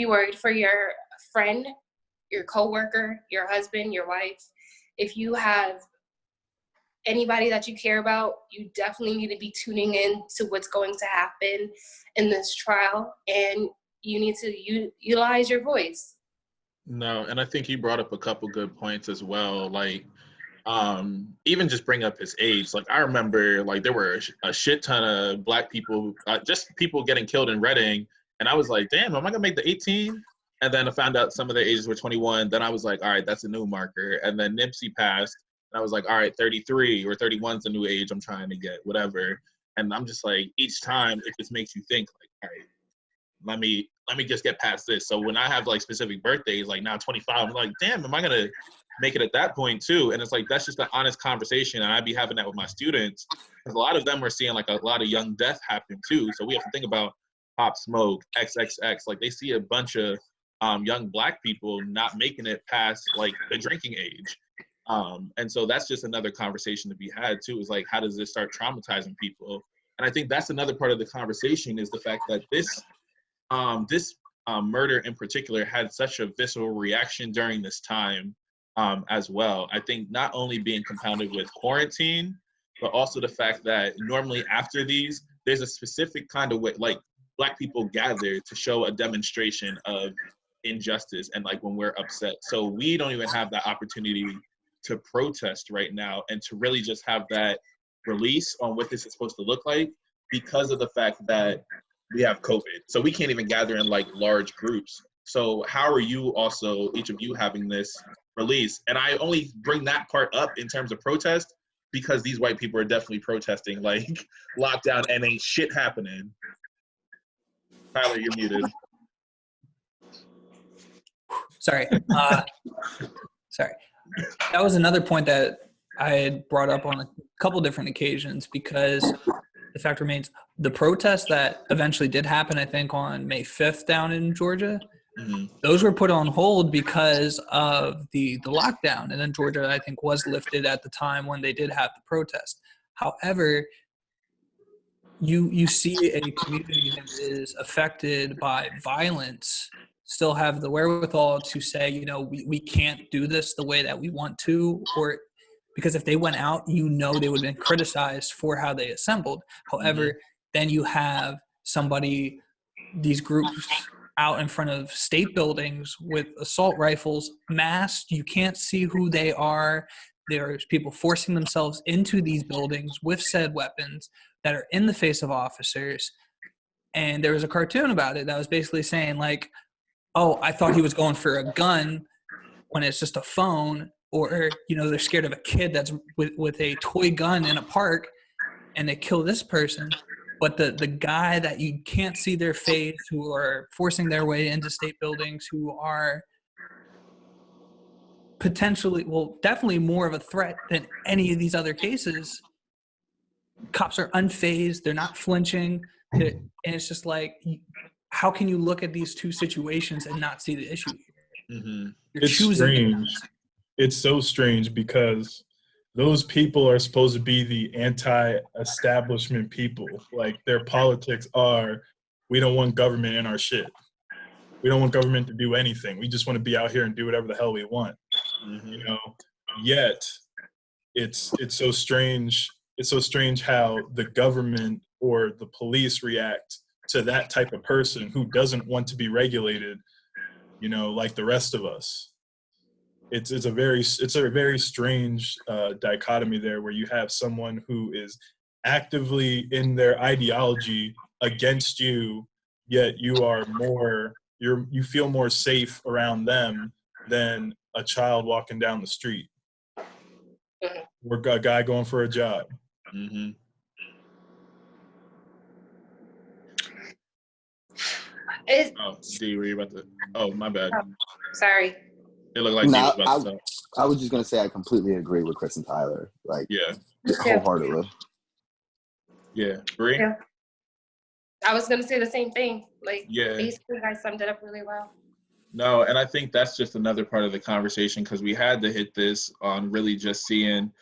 worried for your friend, your coworker, your husband, your wife. If you have anybody that you care about, you definitely need to be tuning in to what's going to happen in this trial, and you need to utilize your voice. No, and I think he brought up a couple good points as well. Like, even just bring up his age. Like, I remember, like, there were a shit ton of Black people, just people getting killed in Reading, and I was like, damn, am I gonna make the 18? And then I found out some of their ages were 21. Then I was like, all right, that's a new marker. And then Nipsey passed, and I was like, all right, 33 or 31's the new age I'm trying to get, whatever. And I'm just like, each time it just makes you think, like, all right, let me just get past this. So when I have like specific birthdays, like now 25, I'm like, damn, am I gonna make it at that point too? And it's like, that's just an honest conversation, and I'd be having that with my students, because a lot of them are seeing like a lot of young death happen too. So we have to think about Pop Smoke, XXX, like they see a bunch of young Black people not making it past like the drinking age. And so that's just another conversation to be had too, is like, how does this start traumatizing people? And I think that's another part of the conversation, is the fact that this murder in particular had such a visceral reaction during this time as well. I think not only being compounded with quarantine, but also the fact that normally after these, there's a specific kind of way, like Black people gather to show a demonstration of injustice and like when we're upset. So we don't even have that opportunity to protest right now and to really just have that release on what this is supposed to look like, because of the fact that we have COVID. So we can't even gather in like large groups. So how are you also, each of you, having this release? And I only bring that part up in terms of protest because these white people are definitely protesting like lockdown and ain't shit happening. Tyler, you're muted. Sorry. Sorry. That was another point that I had brought up on a couple different occasions, because the fact remains, the protests that eventually did happen, I think on May 5th down in Georgia, those were put on hold because of the lockdown. And then Georgia, I think, was lifted at the time when they did have the protest. However, you see a community that is affected by violence still have the wherewithal to say, you know, we can't do this the way that we want to, or because if they went out, you know, they would have been criticized for how they assembled. However, then you have these groups out in front of state buildings with assault rifles, masked. You can't see who they are. There's people forcing themselves into these buildings with said weapons that are in the face of officers. And there was a cartoon about it that was basically saying like, oh, I thought he was going for a gun when it's just a phone, or, you know, they're scared of a kid that's with a toy gun in a park and they kill this person. But the guy that you can't see their face, who are forcing their way into state buildings, who are potentially, well, definitely more of a threat than any of these other cases, cops are unfazed. They're not flinching. And it's just like, how can you look at these two situations and not see the issue here? Mm-hmm. You're It's choosing strange. It's so strange because those people are supposed to be the anti-establishment people. Like, their politics are, we don't want government in our shit. We don't want government to do anything. We just want to be out here and do whatever the hell we want. Mm-hmm. You know, yet it's so strange. It's so strange how the government or the police react to that type of person who doesn't want to be regulated, you know, like the rest of us. It's a very strange dichotomy there, where you have someone who is actively in their ideology against you, yet you feel more safe around them than a child walking down the street or a guy going for a job. Mm-hmm. Oh, D, were you about to? Oh, my bad. Sorry. It looked like D was about to talk. I was just gonna say I completely agree with Chris and Tyler. Like, Yeah. wholeheartedly. Yeah. Bree? Yeah. I was gonna say the same thing. Like, Yeah. basically, you guys summed it up really well. No, and I think that's just another part of the conversation, because we had to hit this on really just seeing,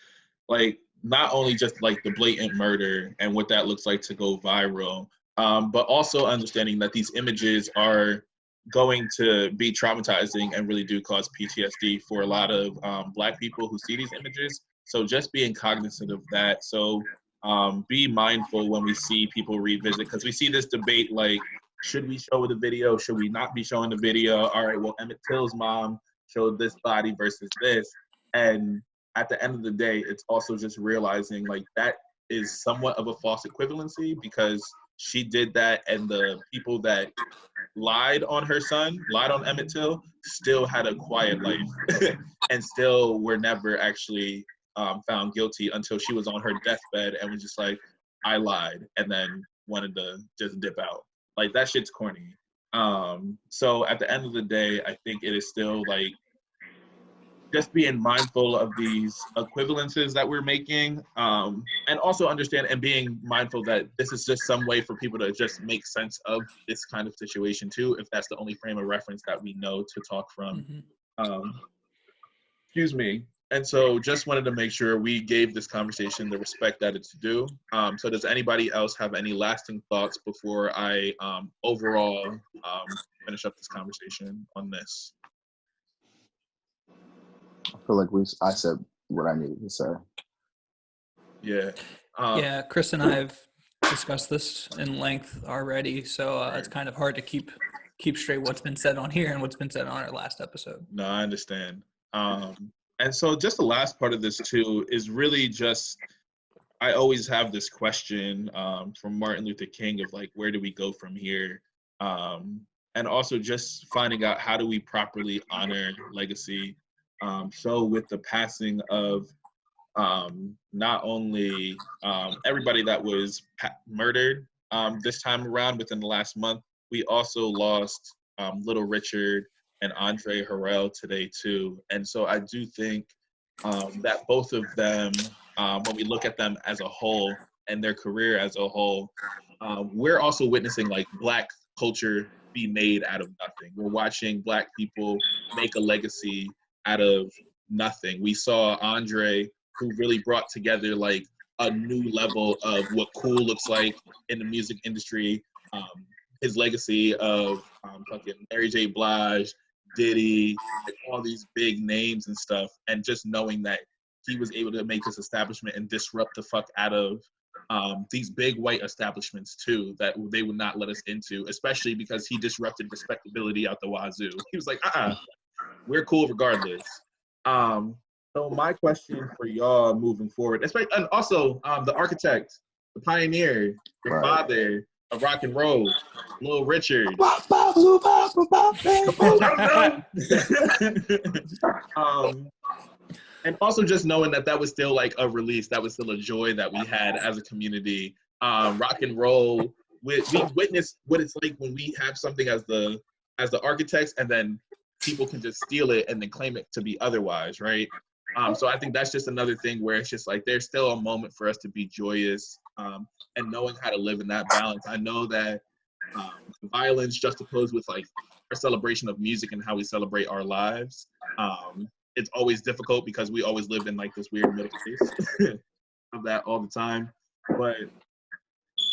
like, not only just like the blatant murder and what that looks like to go viral, but also understanding that these images are going to be traumatizing and really do cause PTSD for a lot of Black people who see these images. So just being cognizant of that. So be mindful when we see people revisit, because we see this debate like, should we show the video? Should we not be showing the video? All right, well, Emmett Till's mom showed this body versus this. And at the end of the day, it's also just realizing like that is somewhat of a false equivalency, because she did that, and the people that lied on her son, lied on Emmett Till, still had a quiet life and still were never actually found guilty until she was on her deathbed and was just like, I lied, and then wanted to just dip out. Like, that shit's corny. So at the end of the day, I think it is still like just being mindful of these equivalences that we're making, and also understand and being mindful that this is just some way for people to just make sense of this kind of situation too, if that's the only frame of reference that we know to talk from. Excuse me. And so just wanted to make sure we gave this conversation the respect that it's due. So does anybody else have any lasting thoughts before I overall finish up this conversation on this? I feel like I said what I needed to say. Yeah. Yeah, Chris and I have discussed this in length already, so it's kind of hard to keep straight what's been said on here and what's been said on our last episode. No, I understand. And so just the last part of this too is really just, I always have this question from Martin Luther King of like, where do we go from here? And also just finding out, how do we properly honor legacy? So with the passing of not only everybody that was murdered this time around within the last month, we also lost Little Richard and Andre Harrell today too. And so I do think that both of them, when we look at them as a whole and their career as a whole, we're also witnessing like Black culture be made out of nothing. We're watching Black people make a legacy out of nothing. We saw Andre, who really brought together like a new level of what cool looks like in the music industry. His legacy of fucking Mary J. Blige, Diddy, like all these big names and stuff, and just knowing that he was able to make this establishment and disrupt the fuck out of these big white establishments too, that they would not let us into, especially because he disrupted respectability out the wazoo. He was like, we're cool regardless. So my question for y'all moving forward, especially, and also the architect, the pioneer, your father of rock and roll, Little Richard. And also just knowing that that was still like a release, that was still a joy that we had as a community. Rock and roll, we witness what it's like when we have something as the architects, and then people can just steal it and then claim it to be otherwise, right? So I think that's just another thing where it's just like there's still a moment for us to be joyous and knowing how to live in that balance. I know that violence juxtaposed with like our celebration of music and how we celebrate our lives, it's always difficult because we always live in like this weird middle space of that all the time. But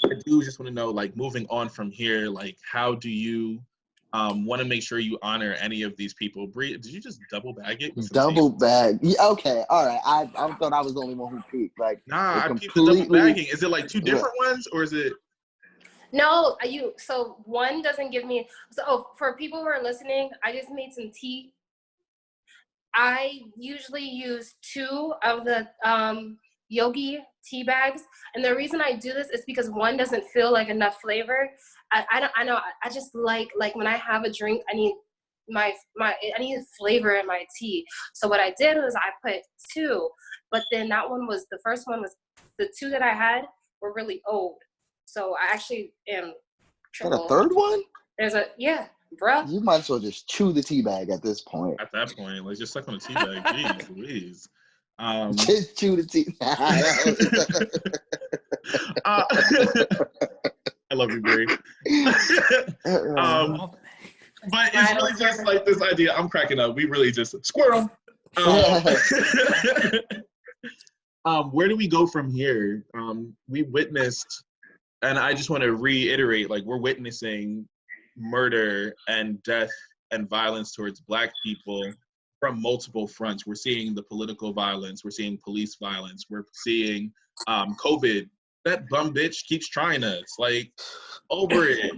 I do just want to know, like, moving on from here, like, how do you want to make sure you honor any of these people? Bree, did you just double bag it? Double bag. Yeah, okay, all right. I thought I was the only one who peeked. Like, nah, I peeked the double bagging. Is it like two different ones, or is it? No, so one doesn't give me, so for people who are listening, I just made some tea. I usually use 2 of the yogi tea bags, and the reason I do this is because one doesn't feel like enough flavor. I just like when I have a drink, I need I need flavor in my tea. So what I did was I put 2, but then the first one was, the 2 that I had were really old. So I actually am triple. Got a third one? Bruh. You might as well just chew the tea bag at this point. At that point, like, just suck on the tea bag. Jeez Louise. Just chew the tea. I love you, Bree. But it's really just like this idea. I'm cracking up. We really just squirrel. Where do we go from here? We witnessed, and I just want to reiterate, like, we're witnessing murder and death and violence towards Black people from multiple fronts. We're seeing the political violence. We're seeing police violence. We're seeing COVID. That bum bitch keeps trying us, like, over it.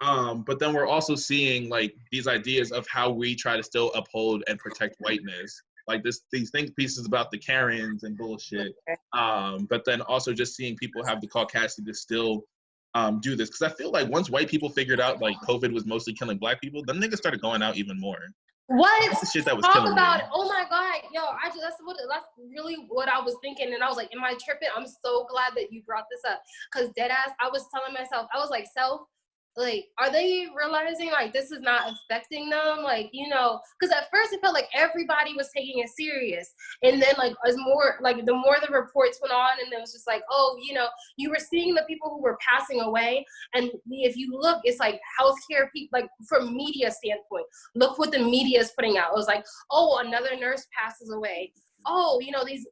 But then we're also seeing, like, these ideas of how we try to still uphold and protect whiteness. Like these think pieces about the Karens and bullshit. But then also just seeing people have the caucasity to still do this. Because I feel like once white people figured out, like, COVID was mostly killing Black people, then niggas started going out even more. What? That's the shit that was Talk killing about me. it. Oh my God. Yo, that's really what I was thinking. And I was like, am I tripping? I'm so glad that you brought this up. Because deadass, I was telling myself, I was like, like, are they realizing, like, this is not affecting them? Like, because at first it felt like everybody was taking it serious. And then, like, as more, like, the more the reports went on, and it was just like, oh, you were seeing the people who were passing away. And if you look, it's like healthcare people, like, from media standpoint, look what the media is putting out. It was like, oh, another nurse passes away. Oh,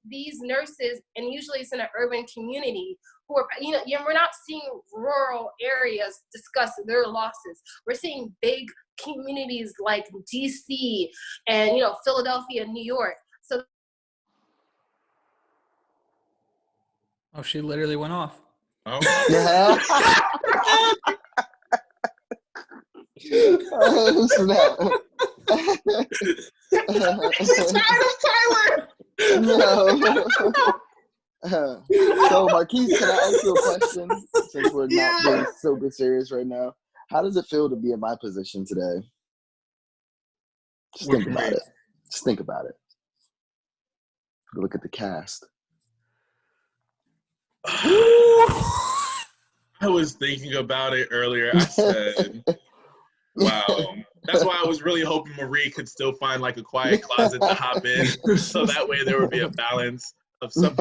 these nurses, and usually it's in an urban community, who are, we're not seeing rural areas discuss their losses. We're seeing big communities like DC and, Philadelphia, New York. So. Oh, she literally went off. Oh. Oh, snap. Tyler! No. So, Marquise, can I ask you a question? Since we're not being super serious right now, how does it feel to be in my position today? Just think about it. Just think about it. Look at the cast. I was thinking about it earlier. I said, wow. That's why I was really hoping Marie could still find, like, a quiet closet to hop in, so that way there would be a balance of some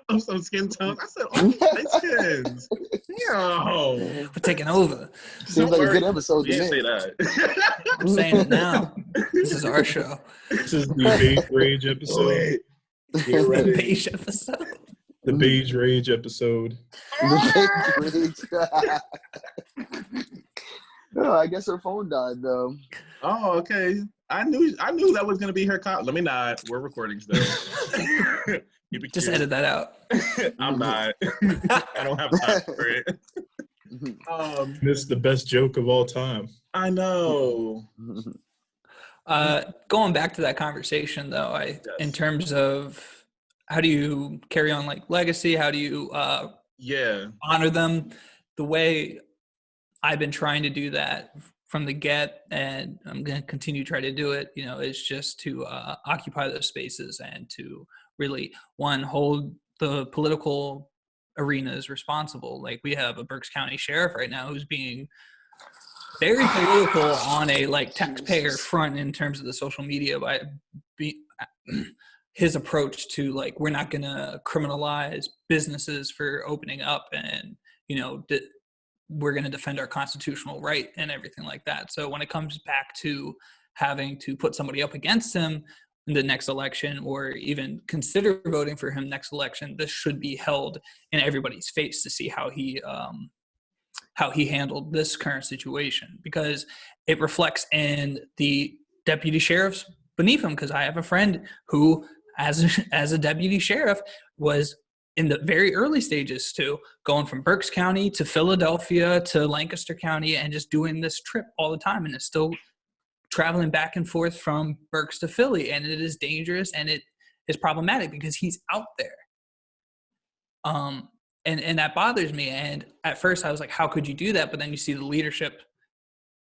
of some skin tone. I said, oh, light skins. Yo. We're taking over. Seems like a good episode You to didn't me. say that. I'm saying it now. This is our show. This is the Beige Rage episode. Get ready. Beige episode. The Beige Rage episode. Oh, I guess her phone died though. Oh, okay. I knew that was gonna be her comment. Let me not. We're recording still. Just edit that out. I'm not. I don't have time for it. This is the best joke of all time. I know. Going back to that conversation though, in terms of how do you carry on, like, legacy? How do you honor them? The way I've been trying to do that from the get, and I'm going to continue to try to do it, is just to occupy those spaces and to really, one, hold the political arenas responsible. Like, we have a Berks County sheriff right now who's being very political on a, like, taxpayer front in terms of the social media by his approach to like, we're not going to criminalize businesses for opening up, and, you know, we're going to defend our constitutional right and everything like that. So when it comes back to having to put somebody up against him in the next election, or even consider voting for him next election, this should be held in everybody's face to see how he handled this current situation, because it reflects in the deputy sheriffs beneath him. Because I have a friend who, as a deputy sheriff, was in the very early stages too, going from Berks County to Philadelphia to Lancaster County and just doing this trip all the time, and is still traveling back and forth from Berks to Philly, and it is dangerous and it is problematic because he's out there. And that bothers me. And at first I was like, how could you do that? But then you see the leadership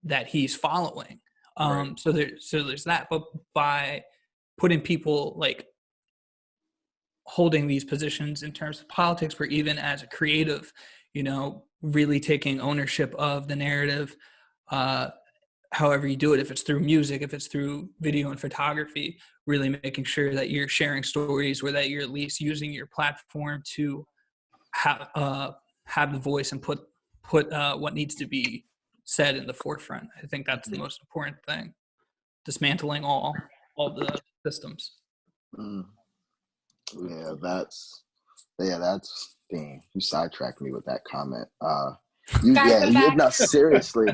that he's following. Right. So there's that. But by putting people like holding these positions in terms of politics, or even as a creative, you know, really taking ownership of the narrative, however you do it, if it's through music, if it's through video and photography, really making sure that you're sharing stories, or that you're at least using your platform to have the voice and put what needs to be said in the forefront. I think that's the most important thing. Dismantling all the systems. That's dang, you sidetracked me with that comment. No, seriously.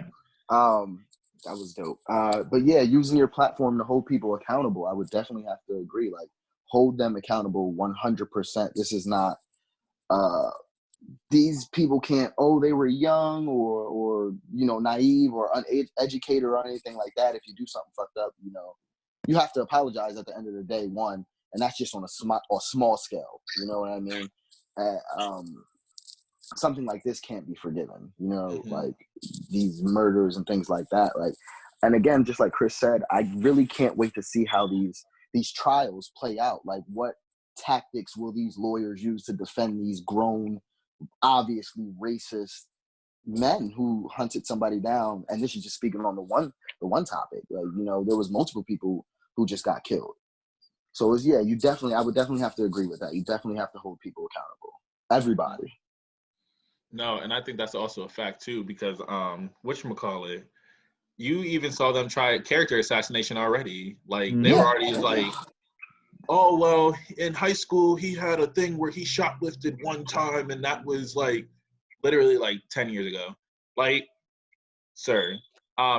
That was dope. But yeah, using your platform to hold people accountable, I would definitely have to agree. Like, hold them accountable 100%. This is not, these people can't, they were young or you know, naive or uneducated or anything like that. If you do something fucked up, you know, you have to apologize at the end of the day, one, and that's just on a small scale. You know what I mean? Something like this can't be forgiven, you know, like these murders and things like that. Like, and again, just like Chris said, I really can't wait to see how these trials play out. Like, what tactics will these lawyers use to defend these grown, obviously racist men who hunted somebody down? And this is just speaking on the one topic. Like, you know, there was multiple people who just got killed. So I would definitely have to agree with that. You definitely have to hold people accountable. Everybody. No, and I think that's also a fact too, because whatchamacallit, you even saw them try character assassination already. Like, they were already like, oh, well, in high school he had a thing where he shoplifted one time, and that was like literally like 10 years ago. Like, sir.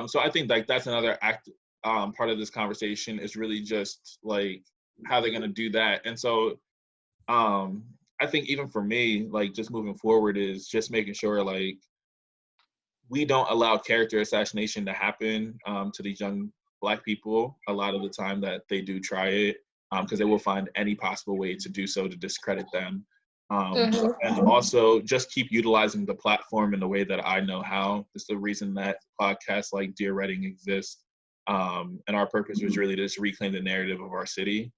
So I think like that's another part of this conversation, is really just like how they're gonna do that. And so I think even for me, like, just moving forward is just making sure like we don't allow character assassination to happen to these young Black people a lot of the time that they do try it, because they will find any possible way to do so to discredit them. And also just keep utilizing the platform in the way that I know how. It's the reason that podcasts like Dear Reading exist. And our purpose was really to just reclaim the narrative of our city.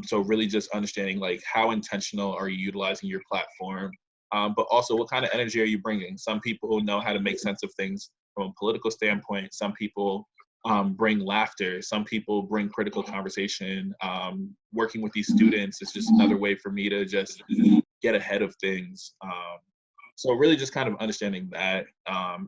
So really just understanding like how intentional are you utilizing your platform, but also what kind of energy are you bringing? Some people know how to make sense of things from a political standpoint. Some people bring laughter. Some people bring critical conversation. Working with these students is just another way for me to just get ahead of things. So really just kind of understanding that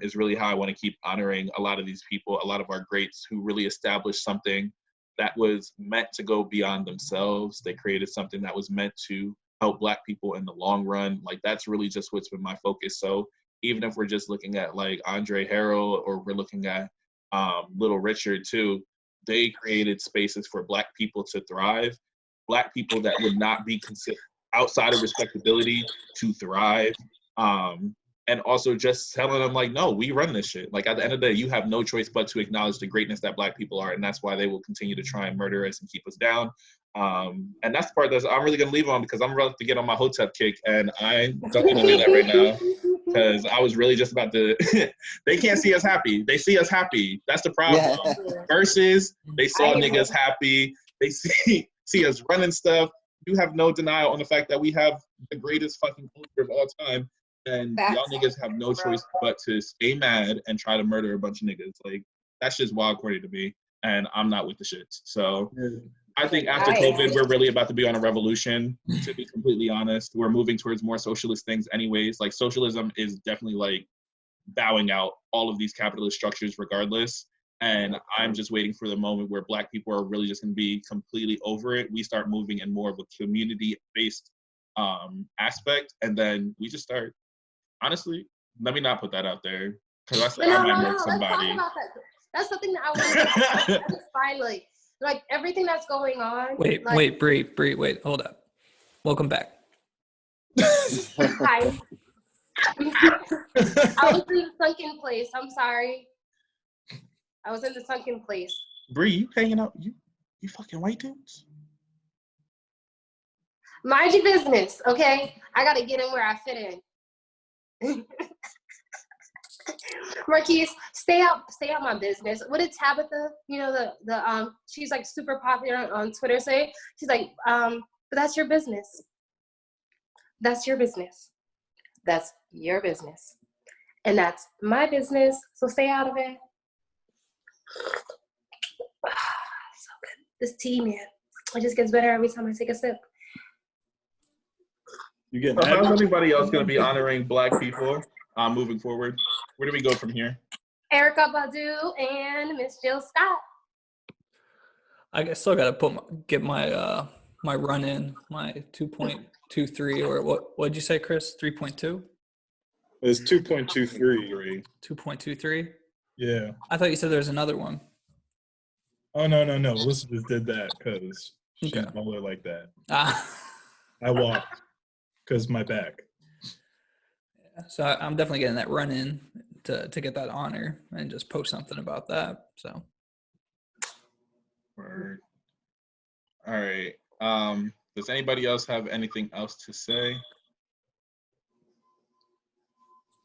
is really how I want to keep honoring a lot of these people, a lot of our greats who really established something that was meant to go beyond themselves. They created something that was meant to help Black people in the long run. Like, that's really just what's been my focus. So even if we're just looking at like Andre Harrell, or we're looking at Little Richard too, they created spaces for Black people to thrive, Black people that would not be considered outside of respectability to thrive. And also just telling them like, no, we run this shit. Like, at the end of the day, you have no choice but to acknowledge the greatness that Black people are. And that's why they will continue to try and murder us and keep us down. And that's the part that I'm really going to leave on, because I'm about to get on my Hotep kick, and I don't want to do that right now, because I was really just about to, they can't see us happy. They see us happy. That's the problem. Versus they saw niggas happy. They see us running stuff. You have no denial on the fact that we have the greatest fucking culture of all time. And y'all niggas have no choice but to stay mad and try to murder a bunch of niggas. Like, that's just wild corny to me, and I'm not with the shits. So I think after COVID, we're really about to be on a revolution, to be completely honest. We're moving towards more socialist things anyways. Like, socialism is definitely, like, bowing out all of these capitalist structures regardless. And I'm just waiting for the moment where Black people are really just going to be completely over it. We start moving in more of a community-based aspect, and then we just start. Honestly, let me not put that out there, because I said I might murk somebody. Let's talk about that. That's something that I want to that's finally. Like, everything that's going on. Wait, Bree, wait, hold up. Welcome back. Hi. I was in the sunken place. I'm sorry. I was in the sunken place. Bree, you hanging out? You fucking white dudes? Mind your business, okay? I gotta get in where I fit in. Marquise, stay out my business. What did Tabitha, the she's like super popular on Twitter say? She's like, but that's your business. That's your business. That's your business. And that's my business. So stay out of it. So good. This tea, man. It just gets better every time I take a sip. So how's anybody else going to be honoring Black people moving forward? Where do we go from here? Erykah Badu and Miss Jill Scott. I still got to get my my run in, my 2.23, or what'd you say, Chris? 3.2? It's 2.23. 2.23? Yeah. I thought you said there was another one. Oh, no. Alyssa just did that because she's baller like that. I walked because my back. Yeah, so I'm definitely getting that run in to get that honor and just post something about that. So. Word. All right. Does anybody else have anything else to say?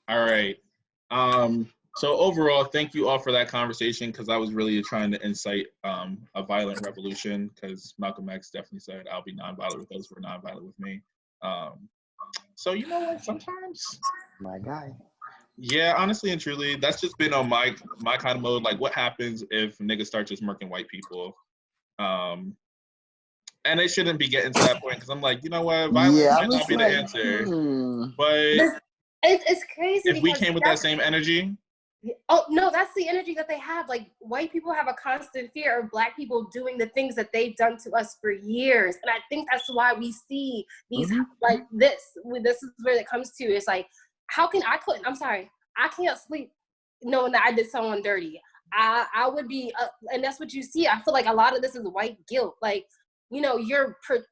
All right. So overall, thank you all for that conversation, because I was really trying to incite a violent revolution, because Malcolm X definitely said, I'll be nonviolent with those who are nonviolent with me. So you know what, sometimes. My guy. Yeah, honestly and truly, that's just been on my kind of mode. Like, what happens if niggas start just murking white people? And it shouldn't be getting to that point, because I'm like, you know what, violence might not be the answer. But it's crazy. If we came with that same energy. Oh, no, that's the energy that they have. Like, white people have a constant fear of Black people doing the things that they've done to us for years. And I think that's why we see these, like, this is where it comes to. It's like, I'm sorry, I can't sleep knowing that I did someone dirty. I would be, and that's what you see. I feel like a lot of this is white guilt. Like, and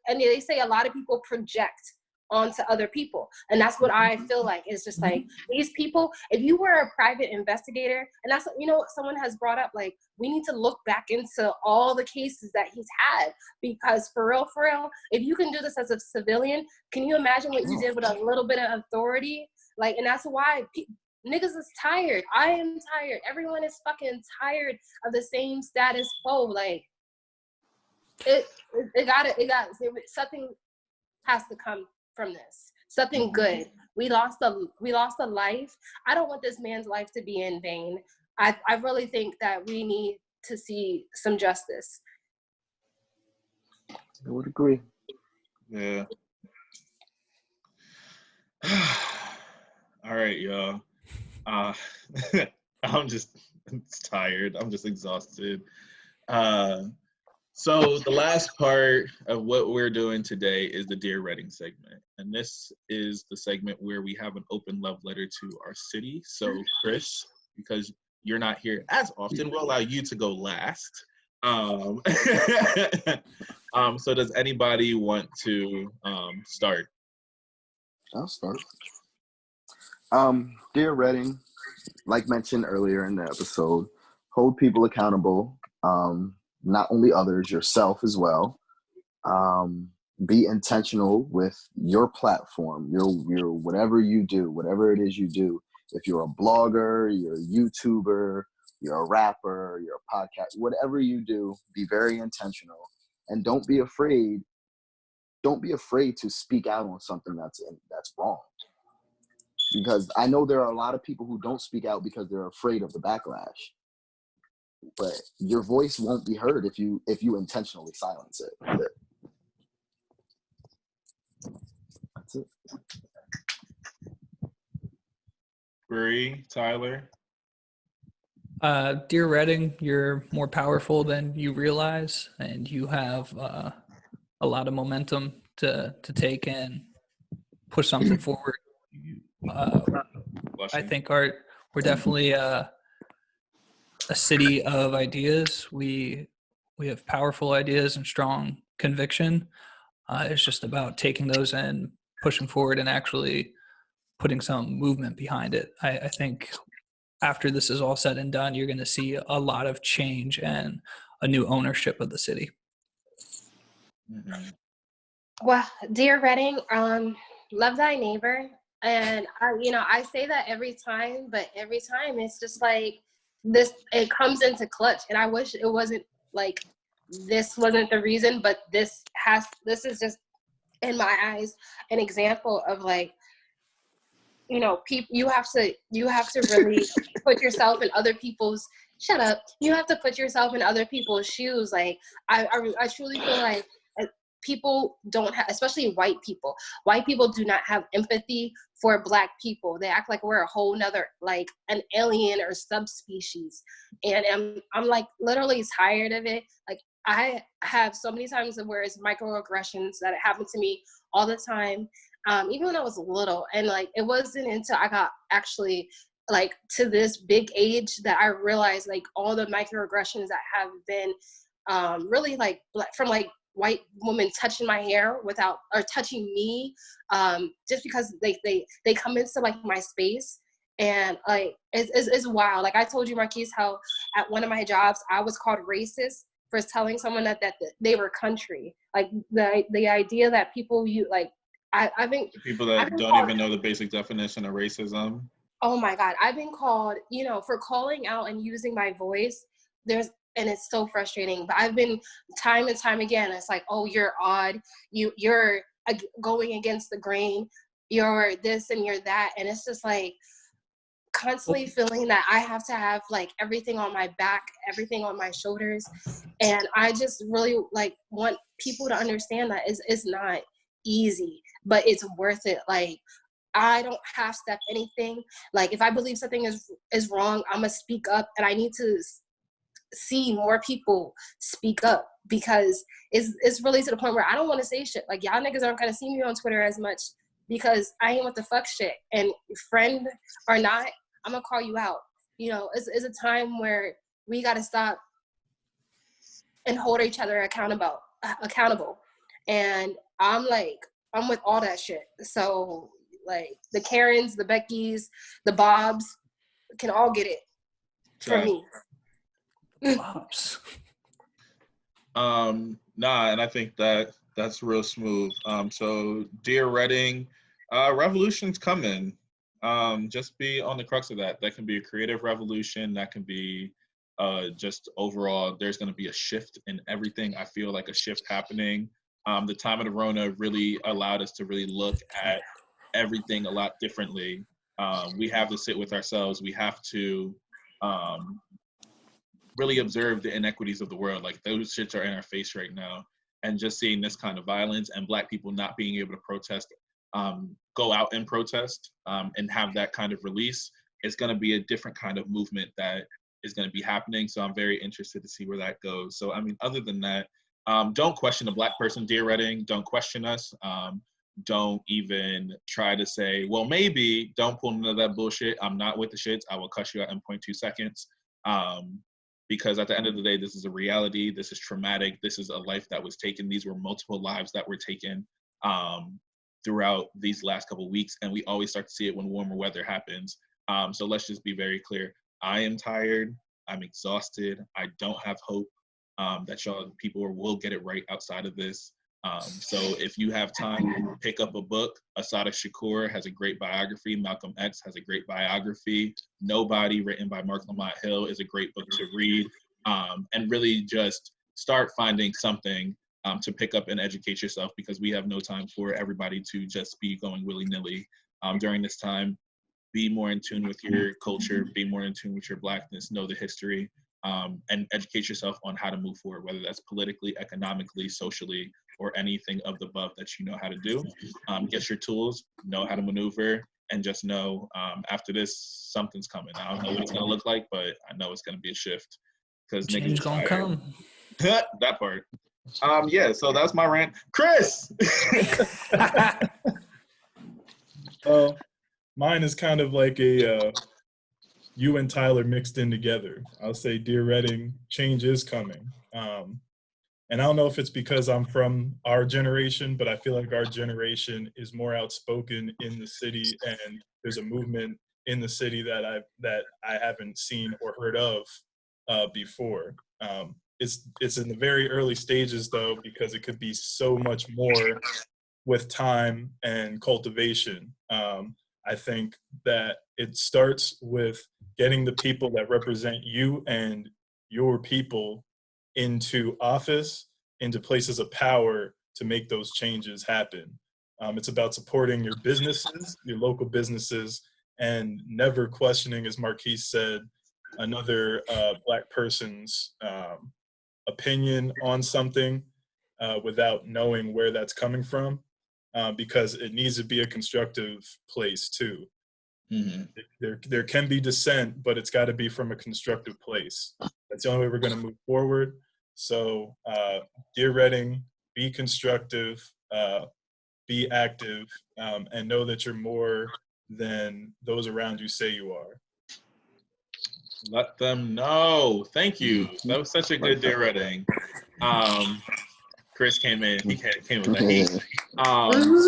they say a lot of people project onto other people, and that's what I feel like. It's just like, these people, if you were a private investigator, and that's, someone has brought up, like, we need to look back into all the cases that he's had, because for real, if you can do this as a civilian, can you imagine what you did with a little bit of authority? Like, and that's why niggas is tired. I am tired. Everyone is fucking tired of the same status quo. Like, something has to come from this. Something good. We lost a life. I don't want this man's life to be in vain. I really think that we need to see some justice. I would agree. Yeah. All right, y'all. I'm just tired. I'm just exhausted. So the last part of what we're doing today is the Dear Reading segment. And this is the segment where we have an open love letter to our city. So Chris, because you're not here as often, we'll allow you to go last. So does anybody want to start? I'll start. Dear Reading, like mentioned earlier in the episode, hold people accountable. Not only others, yourself as well. Be intentional with your platform, your whatever you do, whatever it is you do. If you're a blogger, you're a YouTuber, you're a rapper, you're a podcast, whatever you do, be very intentional, and don't be afraid to speak out on something that's wrong. Because I know there are a lot of people who don't speak out because they're afraid of the backlash. but your voice won't be heard if you intentionally silence it. That's it. Bree, Tyler. Dear Redding, you're more powerful than you realize, and you have a lot of momentum to take and push something forward. I think we're definitely a city of ideas. We have powerful ideas and strong conviction. It's just about taking those and pushing forward and actually putting some movement behind it. I think after this is all said and done, you're going to see a lot of change and a new ownership of the city. Mm-hmm. Well, dear Redding, love thy neighbor. And I say that every time, but every time it's just like this, it comes into clutch. And I wish it wasn't like, this wasn't the reason, but this is just, in my eyes, an example of like, people, you have to really put yourself in other people's, shut up. You have to put yourself in other people's shoes. Like, I truly feel like people don't have, especially white people do not have empathy for Black people. They act like we're a whole nother, like an alien or subspecies. And I'm like literally tired of it. Like, I have so many times where it's microaggressions that happen to me all the time. Even when I was little, and like, it wasn't until I got actually like to this big age that I realized like all the microaggressions that have been really like from like white women touching my hair without, or touching me, just because they come into like my space. And like, it's wild. Like I told you, Marquise, how at one of my jobs, I was called racist for telling someone that they were country. Like the idea that people, I think people that don't even know the basic definition of racism. Oh my God, I've been called, for calling out and using my voice. And it's so frustrating. But I've been time and time again. It's like, oh, you're odd. You're going against the grain. You're this and you're that. And it's just like constantly feeling that I have to have like everything on my back, everything on my shoulders. And I just really like want people to understand that it's not easy, but it's worth it. Like, I don't half-step anything. Like, if I believe something is wrong, I'm gonna speak up, and I need to see more people speak up, because it's really to the point where I don't want to say shit. Like, y'all niggas aren't gonna see me on Twitter as much because I ain't with the fuck shit. And friend or not, I'm gonna call you out. It's a time where we gotta stop and hold each other accountable. And I'm with all that shit. So like the Karens, the Beckys, the Bobs can all get it from me. Bobs. And I think that's real smooth. So dear Redding, revolution's coming. Just be on the crux of that. That can be a creative revolution. That can be just overall, there's going to be a shift in everything. I feel like a shift happening. The time of the Rona really allowed us to really look at everything a lot differently. We have to sit with ourselves. We have to really observe the inequities of the world. Like, those shits are in our face right now. And just seeing this kind of violence and Black people not being able to protest, go out and protest, and have that kind of release, it's going to be a different kind of movement that is going to be happening. So I'm very interested to see where that goes. So, I mean, other than that, don't question a Black person, dear Redding. Don't question us. Don't even try to say, well, maybe. Don't pull none of that bullshit. I'm not with the shits. I will cuss you out in 0.2 seconds. Because at the end of the day, this is a reality. This is traumatic. This is a life that was taken. These were multiple lives that were taken throughout these last couple of weeks. And we always start to see it when warmer weather happens. So let's just be very clear. I am tired. I'm exhausted. I don't have hope that y'all people will get it right outside of this. So if you have time, pick up a book. Assata Shakur has a great biography. Malcolm X has a great biography. Nobody, written by Mark Lamont Hill, is a great book to read. And really just start finding something to pick up and educate yourself, because we have no time for everybody to just be going willy-nilly during this time. Be more in tune with your culture. Be more in tune with your Blackness. Know the history. and educate yourself on how to move forward, whether that's politically, economically, socially, or anything of the above that you know how to do. Get your tools, know how to maneuver, and just know after this, something's coming. I don't know what it's going to look like, but I know it's going to be a shift. Because Change gonna come. That part. Yeah, so that's my rant. Chris! Mine is kind of like a you and Tyler mixed in together. I'll say, Dear Reading, change is coming. And I don't know if it's because I'm from our generation, but I feel like our generation is more outspoken in the city, and there's a movement in the city that I haven't seen or heard of before. It's in the very early stages though, because it could be so much more with time and cultivation. I think that it starts with getting the people that represent you and your people into office, into places of power to make those changes happen. It's about supporting your businesses, your local businesses, and never questioning, as Marquise said, another Black person's opinion on something without knowing where that's coming from, because it needs to be a constructive place too. Mm-hmm. There can be dissent, but it's got to be from a constructive place. That's the only way we're going to move forward. So, dear Reading, be constructive, be active, and know that you're more than those around you say you are. Let them know. Thank you. That was such a good Dear Reading. Chris came in. He came with the heat.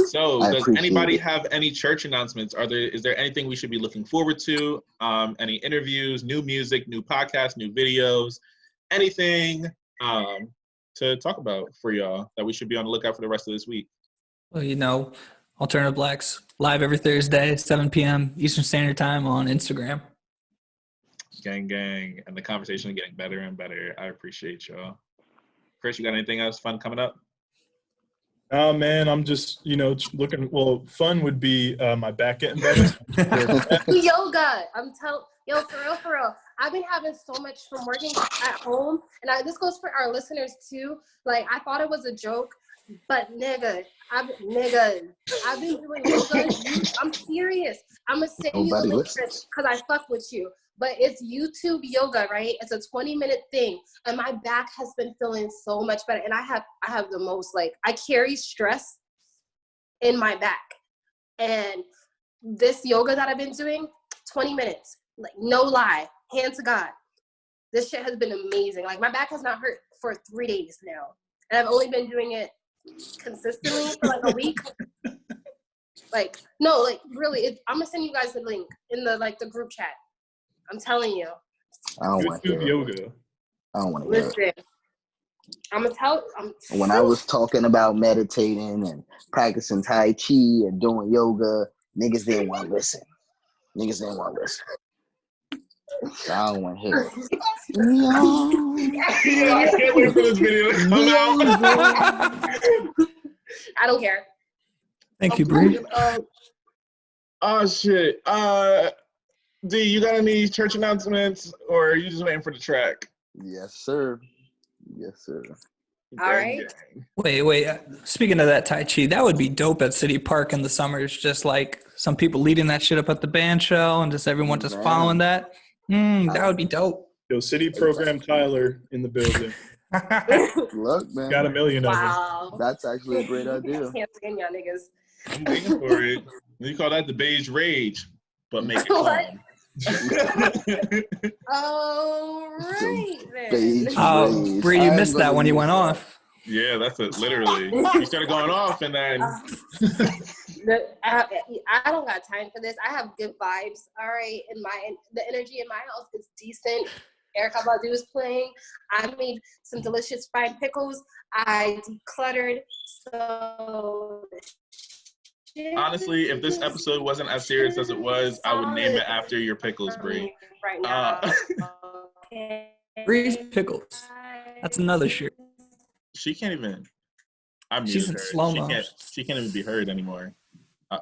So, does anybody have any church announcements? Is there anything we should be looking forward to? Any interviews, new music, new podcasts, new videos, anything to talk about for y'all that we should be on the lookout for the rest of this week? Well, you know, Alternative Blacks live every Thursday, 7 p.m. Eastern Standard Time on Instagram. Gang, gang. And the conversation is getting better and better. I appreciate y'all. Chris, you got anything else fun coming up? Oh, man, I'm just, looking. Well, fun would be my back getting better. Yoga. For real. I've been having so much from working at home. And this goes for our listeners too. Like, I thought it was a joke, but nigga, I've been doing yoga. I'm serious. I'm going to send you the link, Chris, because I fuck with you. But it's YouTube yoga, right? It's a 20-minute thing. And my back has been feeling so much better. And I have the most, I carry stress in my back. And this yoga that I've been doing, 20 minutes, no lie, hand to God. This shit has been amazing. My back has not hurt for 3 days now. And I've only been doing it consistently for a week. Really, I'm going to send you guys the link in the group chat. I'm telling you. I don't want to yoga. I don't want to hear it. I'm going to tell When I was talking about meditating and practicing Tai Chi and doing yoga, niggas didn't want to listen. So I don't want to hear it. I can't wait for this video to come out. I don't care. Thank you, Bree. Oh, shit. D, you got any church announcements, or are you just waiting for the track? Yes, sir. All right. Wait. Speaking of that Tai Chi, that would be dope at City Park in the summers. Just some people leading that shit up at the band show and just everyone just following that. That would be dope. Yo, City Program Tyler in the building. Look, man. Got 1 million of them. Wow. That's actually a great idea. I can't stand y'all niggas. I'm waiting for it. You call that the beige rage, but make it fun. Oh, right then. Oh, Bree, you missed that when you went off. Yeah, that's it. Literally, you started going off, and then I don't got time for this. I have good vibes. All right, and the energy in my house is decent. Erykah Badu is playing. I made some delicious fried pickles. I decluttered. So honestly, if this episode wasn't as serious as it was, I would name it after your pickles, Bree. Right now. Bree's Pickles. That's another shirt. She can't even. I muted She's in her. slow-mo. She can't even be heard anymore.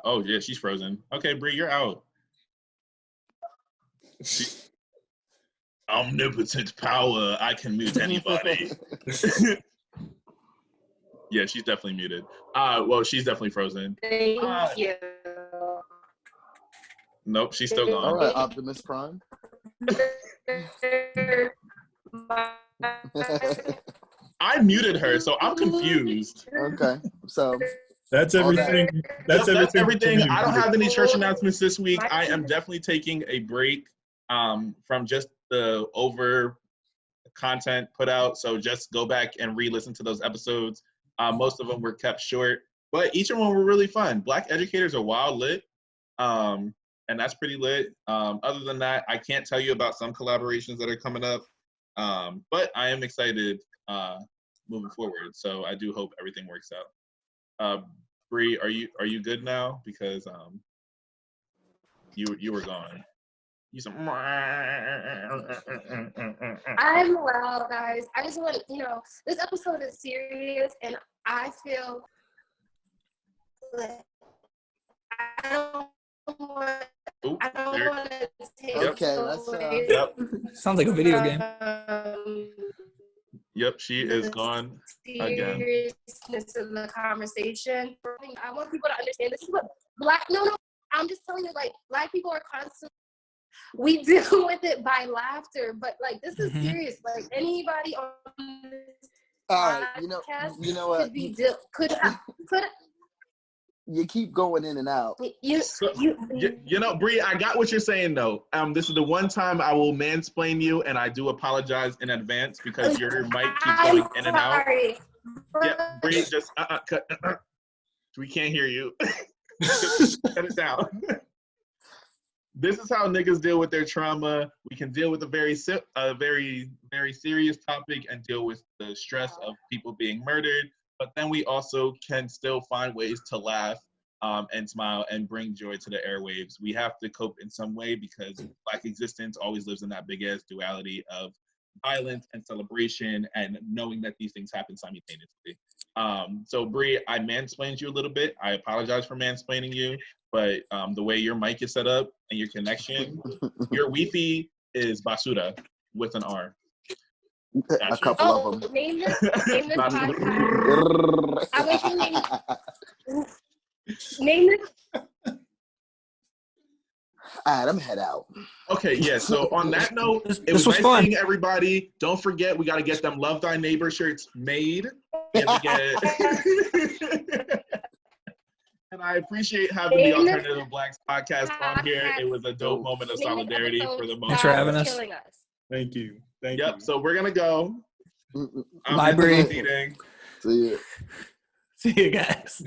Oh, yeah, she's frozen. Okay, Bree, you're out. omnipotent power. I can mute anybody. Yeah, she's definitely muted. Well, she's definitely frozen. Thank you. Nope, she's still gone. All right, Optimus Prime. I muted her, so I'm confused. Okay, so That's all everything. That's everything. I don't have any church Oh. announcements this week. I am definitely taking a break from just the over content put out. So just go back and re-listen to those episodes. Most of them were kept short, but each of them were really fun. Black educators are wild lit, and that's pretty lit. Other than that, I can't tell you about some collaborations that are coming up, but I am excited moving forward. So I do hope everything works out. Bree, are you good now? Because you were gone. You some. I'm well, guys. I just want this episode is serious, and I feel like I don't want to take Okay, let's, away Yep. Sounds like a video game. Yep, she is gone again. seriousness of the conversation. I want people to understand this is what I'm just telling you, like, Black people are constantly, we deal with it by laughter, but like this is serious. Like anybody on this all right. podcast You know what? could You keep going in and out. you Bree, I got what you're saying though. This is the one time I will mansplain you, and I do apologize in advance because your mic keeps going in and out. Yeah, Bree, just cut. We can't hear you. Cut it down. This is how niggas deal with their trauma. We can deal with a very, very serious topic and deal with the stress of people being murdered. But then we also can still find ways to laugh and smile and bring joy to the airwaves. We have to cope in some way because Black existence always lives in that big ass duality of violence and celebration and knowing that these things happen simultaneously. So Bree, I mansplained you a little bit. I apologize for mansplaining you, but the way your mic is set up and your connection, your Wi-Fi is basura with an R. Gotcha. A couple of them. Name this podcast. I want you to name this. All right, I'm head out. Okay, yeah. So on that note, it was nice fun. seeing everybody. Don't forget, we got to get them Love Thy Neighbor shirts made. And, and I appreciate having the Alternative Blacks podcast on here. It was a dope moment of solidarity for the most. Thanks for having us. Thank you. Thank Yep. you. So we're gonna go. Bye, Bree. See ya. See you guys.